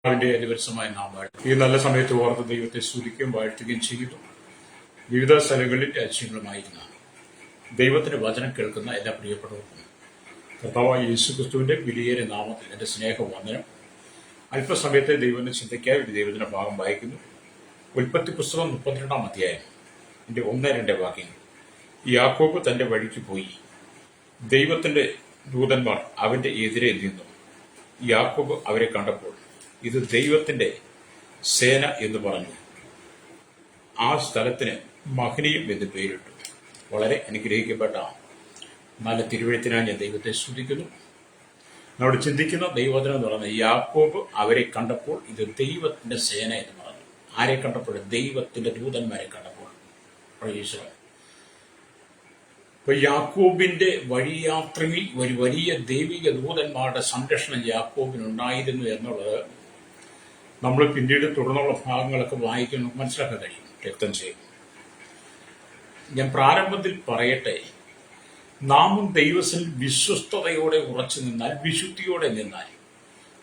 അവന്റെ ദിവസമായ നാം ഈ നല്ല സമയത്ത് ഓർത്ത് ദൈവത്തെ സ്തുതിക്കുകയും വാഴ്ത്തുകയും ചെയ്യുന്നു. വിവിധ സ്ഥലങ്ങളിൽ രാജ്യങ്ങളുമായിരുന്ന ദൈവത്തിന്റെ വചനം കേൾക്കുന്ന എല്ലാ പ്രിയപ്പെട്ടവർക്കും കർത്താവായ യേശുക്രിസ്തുവിന്റെ വിലയേറിയ നാമത്തിൽ എന്റെ സ്നേഹവന്ദനം. അല്പസമയത്തെ ദൈവത്തിന്റെ ചിന്തയ്ക്കായി ഒരു ദൈവത്തിന്റെ ഭാഗം വായിക്കുന്നു. ഉൽപ്പത്തി പുസ്തകം 32-ാം അധ്യായം എന്റെ 1-2 വാക്യങ്ങൾ. യാക്കോബ് തന്റെ വഴിക്ക് പോയി, ദൈവത്തിന്റെ ദൂതന്മാർ അവന്റെ എതിരെ നിന്നു. യാക്കോബ് അവരെ കണ്ടപ്പോൾ ഇത് ദൈവത്തിന്റെ സേന എന്ന് പറഞ്ഞു. ആ സ്ഥലത്തിന് മഹനീയം എന്ന് പേരിട്ടു. വളരെ അനുഗ്രഹിക്കപ്പെട്ട നല്ല തിരുവഴുത്തിനായി ഞാൻ ദൈവത്തെ സ്തുതിക്കുന്നു. നമ്മൾ ചിന്തിക്കുന്ന ദൈവവചനം എന്ന് പറയുന്നത് യാക്കോബ് അവരെ കണ്ടപ്പോൾ ഇത് ദൈവത്തിന്റെ സേന എന്ന് പറഞ്ഞു. ആരെ കണ്ടപ്പോൾ? ദൈവത്തിന്റെ ദൂതന്മാരെ കണ്ടപ്പോൾ. ഇപ്പൊ യാക്കോബിന്റെ വഴിയാത്രയിൽ ഒരു വലിയ ദൈവിക ദൂതന്മാരുടെ സംരക്ഷണം യാക്കോബിനുണ്ടായിരുന്നു എന്നുള്ളത് നമ്മൾ പിന്നീട് തുടർന്നുള്ള ഭാഗങ്ങളൊക്കെ വായിക്കാൻ മനസ്സിലാക്കാൻ കഴിയും. രക്തം ചെയ്യും. ഞാൻ പ്രാരംഭത്തിൽ പറയട്ടെ, നാമും ദൈവത്തിൽ വിശ്വസ്തയോടെ ഉറച്ചു നിന്നാൽ, വിശുദ്ധിയോടെ നിന്നാൽ,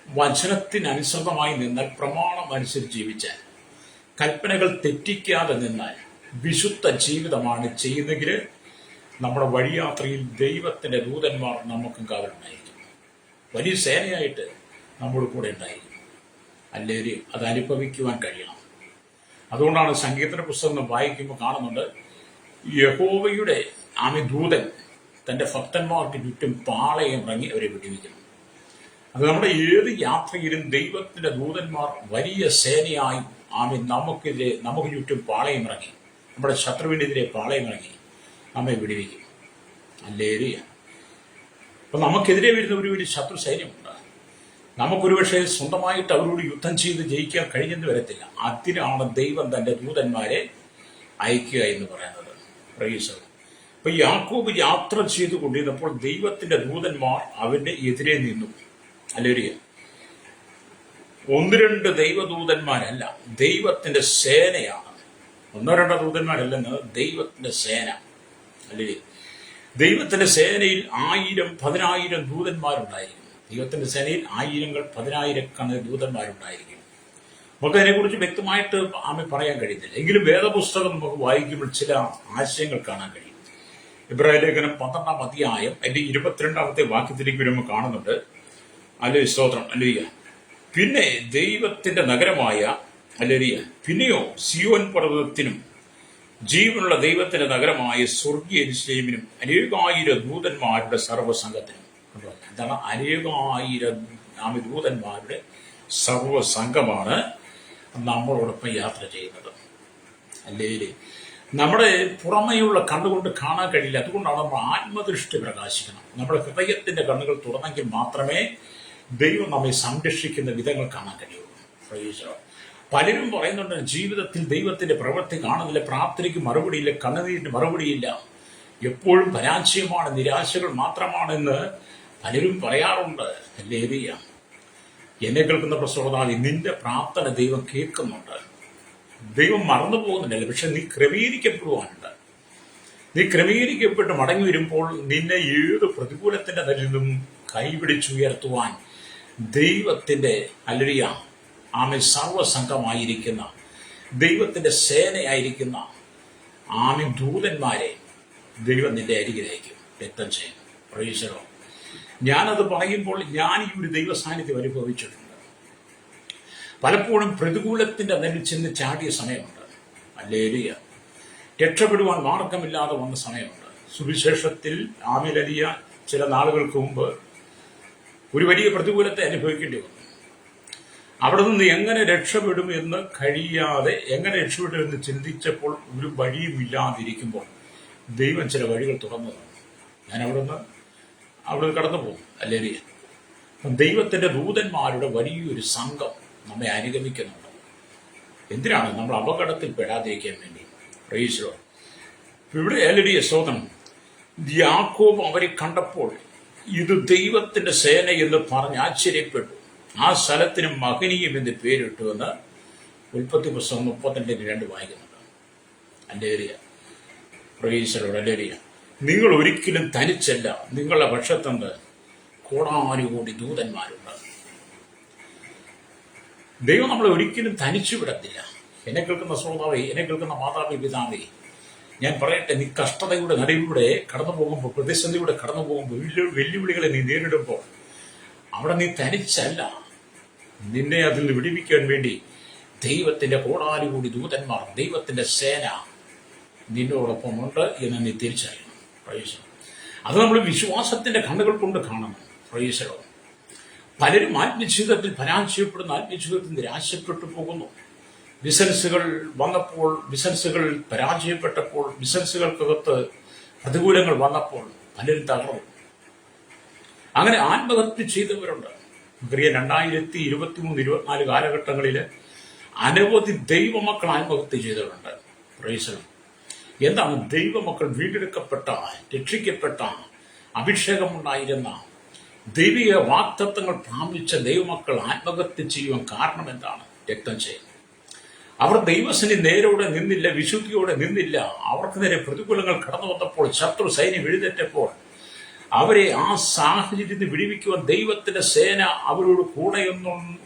വചനത്തിനനുസൃതമായി നിന്നാൽ, പ്രമാണം അനുസരിച്ച് ജീവിച്ചാൽ, കൽപ്പനകൾ തെറ്റിക്കാതെ നിന്നാൽ, വിശുദ്ധ ജീവിതമാണ് ചെയ്യുന്നെങ്കിൽ നമ്മുടെ വഴിയാത്രയിൽ ദൈവത്തിന്റെ ദൂതന്മാർ നമുക്കും കാവലുണ്ടായിരിക്കും. വലിയ സേനയായിട്ട് നമ്മുടെ കൂടെ ഉണ്ടായിരിക്കും. അല്ലെങ്കിൽ അത് അനുഭവിക്കുവാൻ കഴിയണം. അതുകൊണ്ടാണ് സങ്കീർത്തന പുസ്തകം വായിക്കുമ്പോൾ കാണുന്നുണ്ട്, യഹോവയുടെ ദൂതൻ തന്റെ ഭക്തന്മാർക്ക് ചുറ്റും പാളയം ഇറങ്ങി അവരെ വിടുവിക്കുന്നു. അത് നമ്മുടെ ഏത് യാത്രയിലും ദൈവത്തിന്റെ ദൂതന്മാർ വലിയ സേനയായി നമുക്ക് ചുറ്റും പാളയം ഇറങ്ങി, നമ്മുടെ ശത്രുവിനെതിരെ പാളയം ഇറങ്ങി നമ്മെ വിടുവിക്കും. അല്ലേരിയ. അപ്പൊ നമുക്കെതിരെ വരുന്ന ഒരു ശത്രു സൈന്യമുണ്ട്. നമുക്കൊരു പക്ഷേ സ്വന്തമായിട്ട് അവരോട് യുദ്ധം ചെയ്ത് ജയിക്കാൻ കഴിഞ്ഞെന്ന് വരത്തില്ല. അതിനാണ് ദൈവം തന്റെ ദൂതന്മാരെ അയക്കുക എന്ന് പറയുന്നത്. പ്രൈസ്. അപ്പൊ യാക്കോബ് യാത്ര ചെയ്തു കൊണ്ടിരുന്നപ്പോൾ ദൈവത്തിന്റെ ദൂതന്മാർ അവന്റെ എതിരെ നിന്നു. അല്ലേരിയ. 1-2 ദൈവദൂതന്മാരല്ല, ദൈവത്തിന്റെ സേനയാണ്. 1-2 ദൂതന്മാരല്ലെന്ന്, ദൈവത്തിന്റെ സേന. അല്ലേ? ദൈവത്തിന്റെ സേനയിൽ 1000-10,000 ദൂതന്മാരുണ്ടായിരിക്കും. ദൈവത്തിന്റെ സേനയിൽ 1000-10,000 ദൂതന്മാരുണ്ടായിരിക്കും. നമുക്ക് അതിനെക്കുറിച്ച് വ്യക്തമായിട്ട് പറയാൻ കഴിയുന്നില്ല. എങ്കിലും വേദപുസ്തകം നമുക്ക് വായിക്കുമ്പോൾ ചില ആശയങ്ങൾ കാണാൻ കഴിയും. ഇബ്രാഹിം ലേഖനം 12-ാം അധ്യായം അതിന്റെ 22-ാമത്തെ വാക്യത്തിലേക്ക് വരുമ്പോൾ കാണുന്നുണ്ട്, അല്ലേ സ്തോത്രം, അല്ലേയ, പിന്നെ ദൈവത്തിന്റെ നഗരമായ, അല്ലേയ, പിന്നെയോ സിയോൻ പർവ്വതത്തിനും ജീവനുള്ള ദൈവത്തിന്റെ നഗരമായ സ്വർഗീയ യെരൂശലേമിനും 1000 ദൂതന്മാരുടെ സർവ്വസംഘത്തിനും. എന്താണ്? 1000 ദൂതന്മാരുടെ സർവ്വസംഘമാണ് നമ്മളോടൊപ്പം യാത്ര ചെയ്യുന്നത്. അല്ലേ? നമ്മുടെ പുറമെയുള്ള കണ്ണുകൊണ്ട് കാണാൻ കഴിയില്ല. അതുകൊണ്ടാണ് നമ്മൾ ആത്മദൃഷ്ടി പ്രകാശിക്കണം. നമ്മുടെ ഹൃദയത്തിന്റെ കണ്ണുകൾ തുറന്നെങ്കിൽ മാത്രമേ ദൈവം നമ്മെ സംരക്ഷിക്കുന്ന വിധങ്ങൾ കാണാൻ കഴിയുള്ളൂ. പലരും പറയുന്നുണ്ട്, ജീവിതത്തിൽ ദൈവത്തിന്റെ പ്രവൃത്തി കാണുന്നില്ല, പ്രാർത്ഥനയ്ക്ക് മറുപടിയില്ല, കണ്ണുനീരിന് മറുപടിയില്ല, എപ്പോഴും പരാജയമാണ്, നിരാശകൾ മാത്രമാണെന്ന് പലരും പറയാറുണ്ട്. അല്ലേരിയ. എന്നെ കേൾക്കുന്ന പ്രസവതാവി, നിന്റെ പ്രാർത്ഥന ദൈവം കേൾക്കുന്നുണ്ട്. ദൈവം മറന്നു പോകുന്നുണ്ടല്ലോ. പക്ഷെ നീ ക്രമീകരിക്കപ്പെടുവാനുണ്ട്. നീ ക്രമീകരിക്കപ്പെട്ട് മടങ്ങി വരുമ്പോൾ നിന്നെ ഏത് പ്രതികൂലത്തിന്റെ നിന്നും കൈപിടിച്ചുയർത്തുവാൻ ദൈവത്തിന്റെ അല്ലേരിയ സർവസംഘമായിരിക്കുന്ന ദൈവത്തിന്റെ സേനയായിരിക്കുന്ന ദൂതന്മാരെ ദൈവം നിന്റെ അരികിലേക്കും രക്തം ചെയ്യും. പ്രൈസലോ. ഞാനത് പറയുമ്പോൾ ഞാൻ ഈ ഒരു ദൈവ സാന്നിധ്യം അനുഭവിച്ചിട്ടുണ്ട്. പലപ്പോഴും പ്രതികൂലത്തിന്റെ നെല്ലിൽ ചെന്ന് ചാടിയ സമയമുണ്ട്. അല്ലേലിയ. രക്ഷപ്പെടുവാൻ മാർഗമില്ലാതെ വന്ന സമയമുണ്ട്. സുവിശേഷത്തിൽ ആമിലലിയ ചില നാളുകൾക്ക് മുമ്പ് ഒരു വലിയ പ്രതികൂലത്തെ അനുഭവിക്കേണ്ടി വന്നു. അവിടെ നിന്ന് എങ്ങനെ രക്ഷപ്പെടും എന്ന് കഴിയാതെ, എങ്ങനെ രക്ഷപ്പെടുമെന്ന് ചിന്തിച്ചപ്പോൾ ഒരു വഴിയും ഇല്ലാതിരിക്കുമ്പോൾ ദൈവം ചില വഴികൾ തുറന്നു തന്നു. ഞാൻ അവിടെ കടന്നു പോകും. അല്ലേരിയ. ദൈവത്തിന്റെ ദൂതന്മാരുടെ വലിയൊരു സംഘം നമ്മെ അനുഗമിക്കുന്നുണ്ട്. എന്തിനാണ്? നമ്മൾ അപകടത്തിൽ പെടാതിരിക്കാൻ വേണ്ടി. പ്രൈസ്. ഇവിടെ അല്ലേരിയ സ്തോത്രം. യാക്കോബ് അവരെ കണ്ടപ്പോൾ ഇത് ദൈവത്തിന്റെ സേന എന്ന് പറഞ്ഞ് ആശ്ചര്യപ്പെട്ടു. ആ സ്ഥലത്തിന് മഹനീയം എന്ന് പേരിട്ടു എന്ന് ഉൽപ്പത്തി പുസ്തകം 32-2 വായിക്കുന്നുണ്ട്. അല്ലേരിയ. പ്രൈസലോട്. അല്ലേരിയ. നിങ്ങൾ ഒരിക്കലും തനിച്ചല്ല, നിങ്ങളുടെ പക്ഷത്തുണ്ട് കോടാനുകോടി ദൂതന്മാരുണ്ട്. ദൈവം നമ്മളെ ഒരിക്കലും തനിച്ചു വിടത്തില്ല. എന്നെ കേൾക്കുന്ന ശ്രോതാവേ, എന്നെ കേൾക്കുന്ന മാതാവേ, പിതാവേ, ഞാൻ പറയട്ടെ, നീ കഷ്ടതയുടെ നടുവിലൂടെ കടന്നു പോകുമ്പോൾ, പ്രതിസന്ധിയുടെ കടന്നു പോകുമ്പോൾ, വെല്ലുവിളികളെ നീ നേരിടുമ്പോൾ അവിടെ നീ തനിച്ചല്ല. നിന്നെ അതിൽ നിന്ന് വിടിവിക്കാൻ വേണ്ടി ദൈവത്തിന്റെ കോടാനുകൂടി ദൂതന്മാർ, ദൈവത്തിന്റെ സേന നിന്നോടൊപ്പമുണ്ട് എന്ന് നീ തിരിച്ചറിയണം. പ്രൈസ്. അത് നമ്മൾ വിശ്വാസത്തിന്റെ കണ്ണുകൾ കൊണ്ട് കാണണം. പ്രൈസ്. പലരും ആത്മജീവിതത്തിൽ പരാജയപ്പെടുന്ന, ആത്മജീവിതത്തിൽ നിരാശപ്പെട്ടു പോകുന്നു. ബിസിനസ്സുകൾ വന്നപ്പോൾ, ബിസിനസ്സുകൾ പരാജയപ്പെട്ടപ്പോൾ, ബിസിനസ്സുകൾക്കകത്ത് പ്രതികൂലങ്ങൾ വന്നപ്പോൾ പലരും തകർന്നു. അങ്ങനെ ആത്മഹത്യ ചെയ്തവരുണ്ട്. നമുക്കറിയാം, 2023-24 കാലഘട്ടങ്ങളിൽ അനവധി ദൈവമക്കൾ ആത്മഹത്യ ചെയ്തവരുണ്ട്. പ്രൈസ്. എന്താണ് ദൈവമക്കൾ? വീണ്ടെടുക്കപ്പെട്ട, രക്ഷിക്കപ്പെട്ട, അഭിഷേകമുണ്ടായിരുന്ന, ദൈവിക വാഗ്ദത്തങ്ങൾ പ്രാപിച്ച ദൈവമക്കൾ ആത്മഹത്യ ചെയ്യുവാൻ കാരണം എന്താണ്? രക്തം ചെയ്യും. അവർ ദൈവസേന നേരോടെ നിന്നില്ല, വിശുദ്ധിയോടെ നിന്നില്ല. അവർക്ക് നേരെ പ്രതികൂലങ്ങൾ കടന്നു വന്നപ്പോൾ, ശത്രു സൈന്യം എഴുന്നേറ്റപ്പോൾ അവരെ ആ സാഹചര്യത്തിൽ വിടുവിക്കുവാൻ ദൈവത്തിന്റെ സേന അവരോട്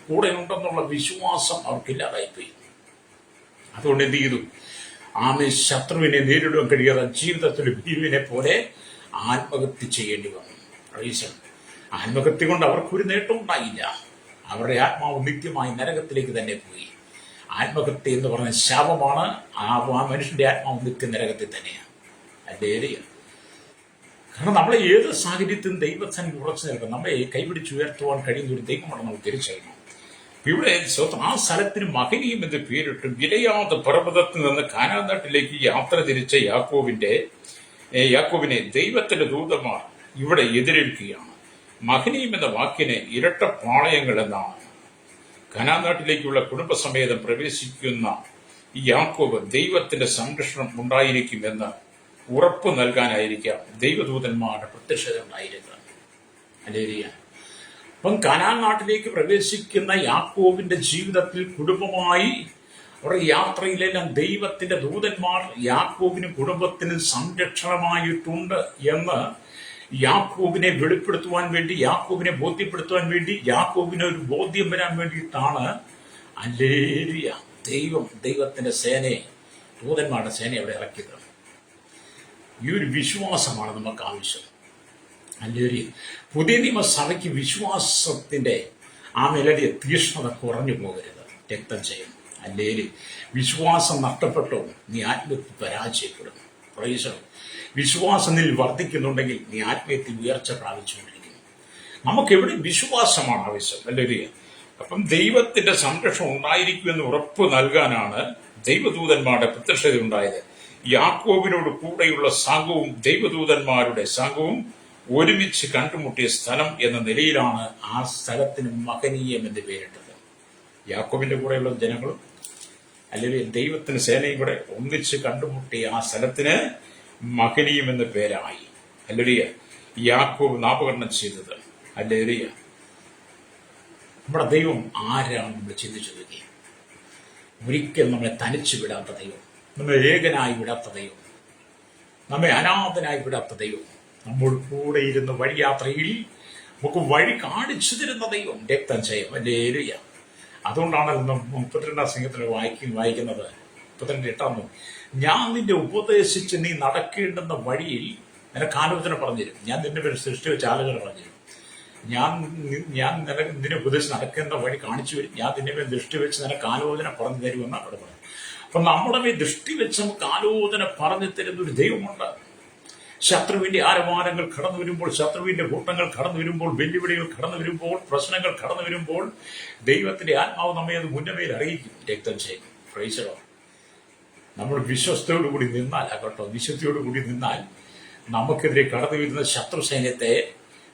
കൂടെയുണ്ടെന്നുള്ള വിശ്വാസം അവർക്കില്ലാതായിപ്പോയി. അതുകൊണ്ട് എന്ത് ചെയ്തു? ആമേ, ശത്രുവിനെ നേരിടാൻ കഴിയാതെ ജീവിതത്തിൽ ഭീരുവിനെ പോലെ ആത്മഹത്യ ചെയ്യേണ്ടി വന്നു. പ്രൈസ്. ആത്മഹത്യ കൊണ്ട് അവർക്കൊരു നേട്ടം ഉണ്ടായില്ല. അവരുടെ ആത്മാവ് നിത്യമായി നരകത്തിലേക്ക് തന്നെ പോയി. ആത്മഹത്യ എന്ന് പറഞ്ഞ ശാപമാണ്. ആ മനുഷ്യന്റെ ആത്മാവ് നിത്യ നരകത്തിൽ തന്നെയാണ്. അല്ലേ? കാരണം നമ്മളെ ഏത് സാഹചര്യത്തിലും ദൈവസന്നിധി ഉറച്ചു നിൽക്കും. നമ്മളെ കൈപിടിച്ചുയർത്തുവാൻ കഴിയുന്ന ഒരു ദൈവമാണ് നമ്മൾ തിരിച്ചറിയണം. ഇവിടെ ആ സ്ഥലത്തിന് മഹനീയം എന്ന് പേരിട്ട് വിലയാത്ത പർവ്വതത്തിൽ നിന്ന് കാനാൻ നാട്ടിലേക്ക് യാത്ര തിരിച്ച യാക്കോബിനെ ദൈവത്തിന്റെ ദൂതന്മാർ ഇവിടെ എതിരേൽക്കുകയാണ്. മഹനീയം എന്ന വാക്കിന് ഇരട്ട പാളയങ്ങൾ എന്നാണ്. കാനാൻ നാട്ടിലേക്കുള്ള കുടുംബസമേതം പ്രവേശിക്കുന്ന ഈ യാക്കോബ് ദൈവത്തിന്റെ സംരക്ഷണം ഉണ്ടായിരിക്കുമെന്ന് ഉറപ്പ് നൽകാനായിരിക്കാം ദൈവദൂതന്മാരുടെ പ്രത്യക്ഷത ഉണ്ടായിരിക്കുക. അല്ലേരിയ. അപ്പം കാനാൻ നാട്ടിലേക്ക് പ്രവേശിക്കുന്ന യാക്കോബിന്റെ ജീവിതത്തിൽ കുടുംബമായി അവരുടെ യാത്രയിലെല്ലാം ദൈവത്തിന്റെ ദൂതന്മാർ യാക്കോബിനും കുടുംബത്തിനും സംരക്ഷണമായിട്ടുണ്ട് എന്ന് യാക്കോബിനെ വെളിപ്പെടുത്തുവാൻ വേണ്ടി, യാക്കോബിനെ ബോധ്യപ്പെടുത്തുവാൻ വേണ്ടി, യാക്കോബിന് ഒരു ബോധ്യം വരാൻ വേണ്ടിയിട്ടാണ് അല്ലേരിയ ദൈവത്തിന്റെ സേനയെ, ദൂതന്മാരുടെ സേനയെ അവിടെ ഇറക്കിയത്. ഈ ഒരു വിശ്വാസമാണ് നമുക്ക് ആവശ്യം. അല്ലേരിയ. പുതിയ നിയമസഭയ്ക്ക് വിശ്വാസത്തിന്റെ ആ മെലഡിയ തീഷ്ണത കുറഞ്ഞു പോകരുത്. രക്തം ചെയ്യണം. അല്ലേരി. വിശ്വാസം നഷ്ടപ്പെട്ടോ നീ ആത്മഹത്യ പരാജയപ്പെടും. പ്രൈസ്. വിശ്വാസം നിൽ വർദ്ധിക്കുന്നുണ്ടെങ്കിൽ നീ ആത്മഹത്യ ഉയർച്ച പ്രാപിച്ചുകൊണ്ടിരിക്കുന്നു. നമുക്ക് എവിടെ വിശ്വാസമാണ് ആവശ്യം. അല്ലേരിയ. അപ്പം ദൈവത്തിന്റെ സംരക്ഷണം ഉണ്ടായിരിക്കുമെന്ന് ഉറപ്പ് നൽകാനാണ് ദൈവദൂതന്മാരുടെ പ്രത്യക്ഷത ഉണ്ടായത്. യാക്കോബിനോട് കൂടെയുള്ള സംഘവും ദൈവദൂതന്മാരുടെ സംഘവും ഒരുമിച്ച് കണ്ടുമുട്ടിയ സ്ഥലം എന്ന നിലയിലാണ് ആ സ്ഥലത്തിന് മഹനീയം എന്ന് പേരിട്ടത്. യാക്കോബിന്റെ കൂടെയുള്ള ജനങ്ങളും അല്ലെങ്കിൽ ദൈവത്തിന് സേനയും കൂടെ ഒന്നിച്ച് കണ്ടുമുട്ടിയ ആ സ്ഥലത്തിന് മഹനീയം എന്ന പേരായി. അല്ലേരിയ. യാക്കോബ് നാമകരണം ചെയ്തത്. അല്ലേരിയ. നമ്മുടെ ദൈവം ആരാണ് നമ്മൾ ചിന്തിച്ചു നോക്കി. ഒരിക്കലും നമ്മളെ തനിച്ചു വിടാത്ത ദൈവം, നമ്മെ ഏകനായി വിടാത്ത ദൈവം, നമ്മെ അനാഥനായി വിടാത്ത ദൈവം, നമ്മൾ കൂടെ ഇരുന്ന് വഴിയാത്രയിൽ നമുക്ക് വഴി കാണിച്ചു തരുന്ന ദൈവം. രക്തം ചെയ്യും. അല്ലേലൂയ. അതുകൊണ്ടാണ് 32-ാം സംഘത്തിൽ വായിക്കുന്നത് 32-8. ഞാൻ നിന്നെ ഉപദേശിച്ച് നീ നടക്കേണ്ടുന്ന വഴിയിൽ നിനക്ക് ആലോചന പറഞ്ഞുതരും. ഞാൻ നിന്റെ പേര് സൃഷ്ടി വെച്ച് ആലോചന പറഞ്ഞുതരും. ഞാൻ നിന്നെ ഉപദേശിച്ച് നടക്കേണ്ട വഴി കാണിച്ചു വരും. ഞാൻ നിന്റെ പേര് ദൃഷ്ടി വെച്ച് നിനക്ക് ആലോചന പറഞ്ഞു തരുമെന്നാണ് അവിടെ പറയുന്നത്. അപ്പൊ നമ്മുടെ മേൽ ദൃഷ്ടി വെച്ച് നമുക്ക് ആലോചന പറഞ്ഞു തരുന്ന ഒരു ദൈവമുണ്ട്. ശത്രുവിന്റെ ആരവാരങ്ങൾ കടന്നു വരുമ്പോൾ, ശത്രുവിന്റെ കൂട്ടങ്ങൾ കടന്നു വരുമ്പോൾ, വെല്ലുവിളികൾ കടന്നു വരുമ്പോൾ, പ്രശ്നങ്ങൾ കടന്നു വരുമ്പോൾ ദൈവത്തിന്റെ ആത്മാവ് നമ്മെ അത് മുന്നമേൽ അറിയിക്കും. രക്തം ചെയ്യും. Praise the Lord. നമ്മൾ വിശ്വസ്തയോടുകൂടി നിന്നാൽ, കേട്ടോ, വിശുദ്ധിയോടുകൂടി നിന്നാൽ നമുക്കെതിരെ കടന്നു വരുന്ന ശത്രു സൈന്യത്തെ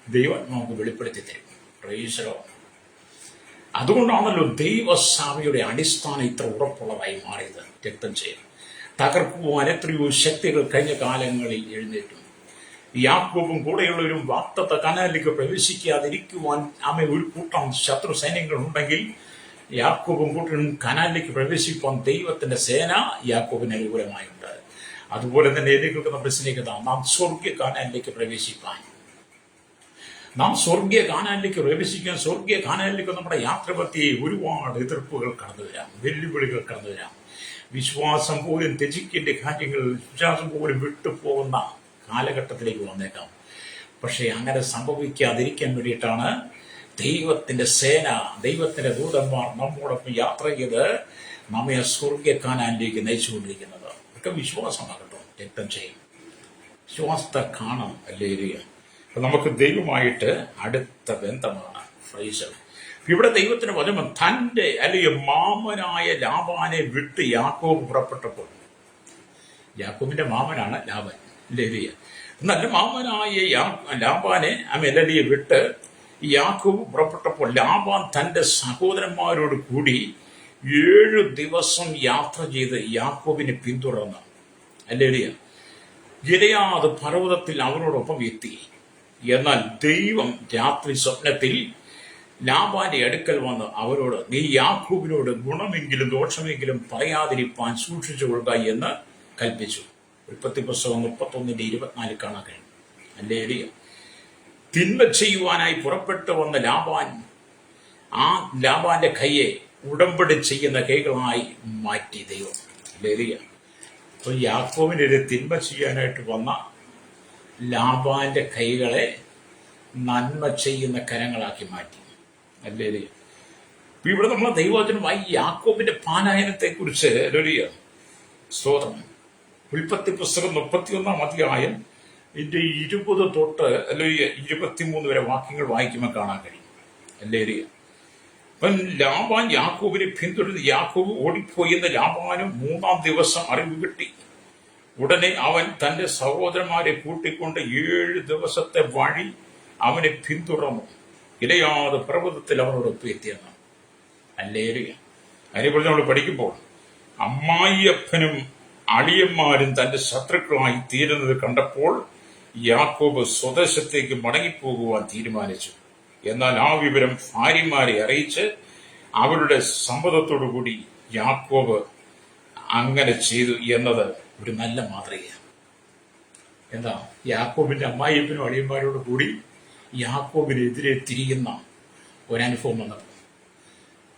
ദൈവം നമുക്ക് വെളിപ്പെടുത്തി തരും. Praise the Lord. അതുകൊണ്ടാണല്ലോ ദൈവസഭയുടെ അടിസ്ഥാനം ഇത്ര ഉറപ്പുള്ളതായി മാറിയത്. രക്തം ചെയ്യും. തകർക്കുവാൻ എത്രയോ ശക്തികൾ കഴിഞ്ഞ കാലങ്ങളിൽ എഴുന്നേറ്റു. യാക്കോബും കൂടെയുള്ളവരും വാഗ്ദത്ത കനാലിലേക്ക് പ്രവേശിക്കാതിരിക്കുവാൻ ഒരു കൂട്ടം ശത്രു സൈന്യങ്ങൾ ഉണ്ടെങ്കിൽ യാക്കോബും കൂട്ടരും കനാലിലേക്ക് പ്രവേശിക്കുവാൻ ദൈവത്തിന്റെ സേന യാക്കോബിന് അനുകൂലമായുണ്ട്. അതുപോലെ തന്നെ എന്നെ കേൾക്കുന്ന പ്രശ്നേക്കത നാം സ്വർഗ്ഗ കനാലിലേക്ക് പ്രവേശിപ്പാൻ നാം സ്വർഗീയ കാനാനിലേക്ക് പ്രവേശിക്കാൻ, സ്വർഗീയ കാനാനിലേക്ക് നമ്മുടെ യാത്രപത്തിയെ ഒരുപാട് എതിർപ്പുകൾ കടന്നു വരാം, വെല്ലുവിളികൾ കടന്നു വരാം. വിശ്വാസം പോലും ത്യജിക്കേണ്ട കാര്യങ്ങൾ, വിശ്വാസം പോലും വിട്ടുപോകുന്ന കാലഘട്ടത്തിലേക്ക് വന്നേക്കാം. പക്ഷെ അങ്ങനെ സംഭവിക്കാതിരിക്കാൻ വേണ്ടിയിട്ടാണ് ദൈവത്തിന്റെ സേന, ദൈവത്തിന്റെ ദൂതന്മാർ നമ്മോടൊപ്പം യാത്ര ചെയ്ത് നമ്മെ സ്വർഗീയ കാനാനിലേക്ക് നയിച്ചുകൊണ്ടിരിക്കുന്നത്. ഒക്കെ വിശ്വാസമാകട്ടോ, രക്തം ചെയ്യും, വിശ്വാസത്തെ കാണാം. അല്ലേലൂയ. അപ്പൊ നമുക്ക് ദൈവമായിട്ട് അടുത്ത ബന്ധമാണ്. ഫ്രൈസ്. ഇവിടെ ദൈവത്തിന് വചനം തന്റെ അല്ലെങ്കിൽ മാമനായ ലാബാനെ വിട്ട് യാക്കോബ് പുറപ്പെട്ടപ്പോൾ, യാക്കോബിന്റെ മാമനാണ് ലാബാൻ, ലേവിയ. എന്നാൽ മാമനായ ലാബാനെ അമേലിയെ വിട്ട് യാക്കോബ് പുറപ്പെട്ടപ്പോൾ ലാബാൻ തന്റെ സഹോദരന്മാരോട് കൂടി 7 ദിവസം യാത്ര ചെയ്ത് യാക്കോബിനെ പിന്തുടർന്നു. അല്ലേലിയ. ഗിലെയാദ് പർവ്വതത്തിൽ അവരോടൊപ്പം എത്തി. എന്നാൽ ദൈവം രാത്രി സ്വപ്നത്തിൽ ലാബാന്റെ അടുക്കൽ വന്ന് അവരോട്, നീ യാക്കോബിനോട് ഗുണമെങ്കിലും ദോഷമെങ്കിലും പറയാതിരിപ്പാൻ സൂക്ഷിച്ചു കൊള്ളുക എന്ന് കൽപ്പിച്ചു. ഉൽപ്പത്തി പുസ്തകം 31:24 കാണാൻ കഴിയും. അല്ലേലൂയ. തിന്മ ചെയ്യുവാനായി പുറപ്പെട്ടു വന്ന ലാബാൻ ആ ലാബാന്റെ കൈയെ ഉടമ്പടി ചെയ്യുന്ന കൈകളായി മാറ്റി ദൈവം. അല്ലേലൂയ. അപ്പൊ യാക്കോബിനെതിരെ തിന്മ ചെയ്യാനായിട്ട് വന്ന ലാബാന്റെ കൈകളെ നന്മ ചെയ്യുന്ന കരങ്ങളാക്കി മാറ്റി. അല്ലേലൂയ. ഇവിടെ നമ്മളെ ദൈവവചനമായി യാക്കോബിന്റെ പാലായനത്തെ കുറിച്ച് സ്തോത്രം. ഉൽപ്പത്തി പുസ്തകം 31-ാം അധ്യായം 20 തൊട്ട് 23 വരെ വാക്യങ്ങൾ വായിക്കുമ്പോൾ കാണാൻ കഴിയും. അല്ലേലൂയ. അപ്പം ലാബാൻ യാക്കോബിനെ പിന്തുടർന്ന് യാക്കോബ് ഓടിപ്പോയി എന്ന് ലാബാനും 3-ാം ദിവസം അറിവ് കിട്ടി. ഉടനെ അവൻ തന്റെ സഹോദരന്മാരെ കൂട്ടിക്കൊണ്ട് 7 ദിവസത്തെ വഴി അവനെ പിന്തുടർന്നു. ഗിലെയാദ് പർവ്വതത്തിൽ അവനോടൊപ്പം എത്തിയെന്ന്. അല്ലേലൂയ. അതിനെക്കുറിച്ച് നമ്മൾ പഠിക്കുമ്പോൾ, അമ്മായിയപ്പനും അളിയന്മാരും തന്റെ ശത്രുക്കളായി തീരുന്നത് കണ്ടപ്പോൾ യാക്കോബ് സ്വദേശത്തേക്ക് മടങ്ങിപ്പോകുവാൻ തീരുമാനിച്ചു. എന്നാൽ ആ വിവരം ഭാര്യമാരെ അറിയിച്ച് അവരുടെ സമ്മതത്തോടുകൂടി യാക്കോബ് അങ്ങനെ ചെയ്തു എന്നത് ഒരു നല്ല മാതൃകയാണ്. എന്താ, യാക്കോബിന്റെ അമ്മായിയപ്പനും അളിയന്മാരോട് കൂടി യാക്കോബിനെതിരെ തിരിയുന്ന ഒരനുഭവം വന്നപ്പോൾ,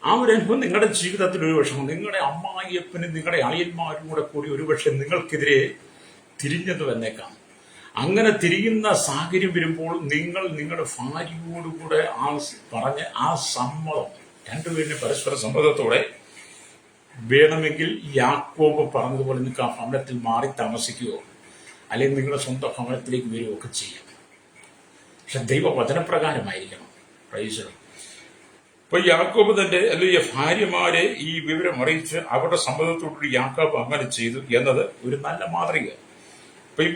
ആ ഒരു അനുഭവം നിങ്ങളുടെ ജീവിതത്തിൽ ഒരുപക്ഷെ നിങ്ങളുടെ അമ്മായിയപ്പനും നിങ്ങളുടെ അളിയന്മാരും കൂടെ കൂടി ഒരുപക്ഷെ നിങ്ങൾക്കെതിരെ തിരിഞ്ഞെന്ന് വന്നേക്കാം. അങ്ങനെ തിരിയുന്ന സാഹചര്യം വരുമ്പോൾ നിങ്ങൾ നിങ്ങളുടെ ഭാര്യയോടുകൂടെ പറഞ്ഞ് ആ സമ്മതം, രണ്ടുപേരും പരസ്പര സമ്മതത്തോടെ വേണമെങ്കിൽ യാക്കോബ് പറഞ്ഞതുപോലെ നിങ്ങൾക്ക് ആ ഭവനത്തിൽ മാറി താമസിക്കുകയോ അല്ലെങ്കിൽ നിങ്ങളുടെ സ്വന്തം ഭവനത്തിലേക്ക് വരികയോ ഒക്കെ ചെയ്യാം. പക്ഷെ ദൈവവചനപ്രകാരമായിരിക്കണം. പ്രൈസ്. ഇപ്പൊ യാക്കോബ് തന്റെ അല്ലെങ്കിൽ ഭാര്യമാരെ ഈ വിവരം അറിയിച്ച് അവരുടെ സമ്മതത്തോടുകൂടി യാക്കോബ് അങ്ങനെ ചെയ്തു എന്നത് ഒരു നല്ല മാതൃക. ഇപ്പൊ ഈ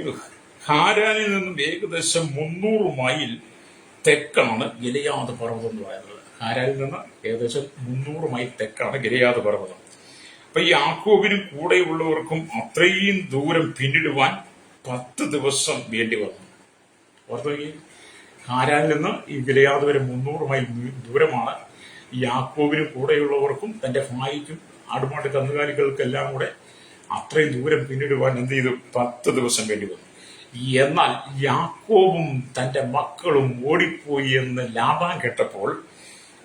ഹാരാനിൽ നിന്നും ഏകദേശം 300 മൈൽ തെക്കാണ് ഗിലെയാദ് പർവ്വതം എന്ന് പറയുന്നത്. ഹാരാനിൽ നിന്ന് ഏകദേശം 300 മൈൽ തെക്കാണ് ഗിലെയാദ് പർവ്വതം. അപ്പൊ ഈ യാക്കോബിനും കൂടെയുള്ളവർക്കും അത്രയും ദൂരം പിന്നിടുവാൻ 10 ദിവസം വേണ്ടി വന്നു. ഓർത്ത്, ഹാരാനിൽ നിന്ന് ഈ ഗിലെയാദ് വരെ 300 മൈൽ ദൂരമാണ്. യാക്കോബിനും കൂടെയുള്ളവർക്കും തന്റെ ഭാര്യയ്ക്കും ആടുമാട്ട് കന്നുകാലികൾക്കെല്ലാം കൂടെ അത്രയും ദൂരം പിന്നിടുവാൻ എന്ത് ചെയ്തു? 10 ദിവസം വേണ്ടി വന്നു. എന്നാൽ യാക്കോബും തന്റെ മക്കളും ഓടിപ്പോയി എന്ന് ലാബാൻ കേട്ടപ്പോൾ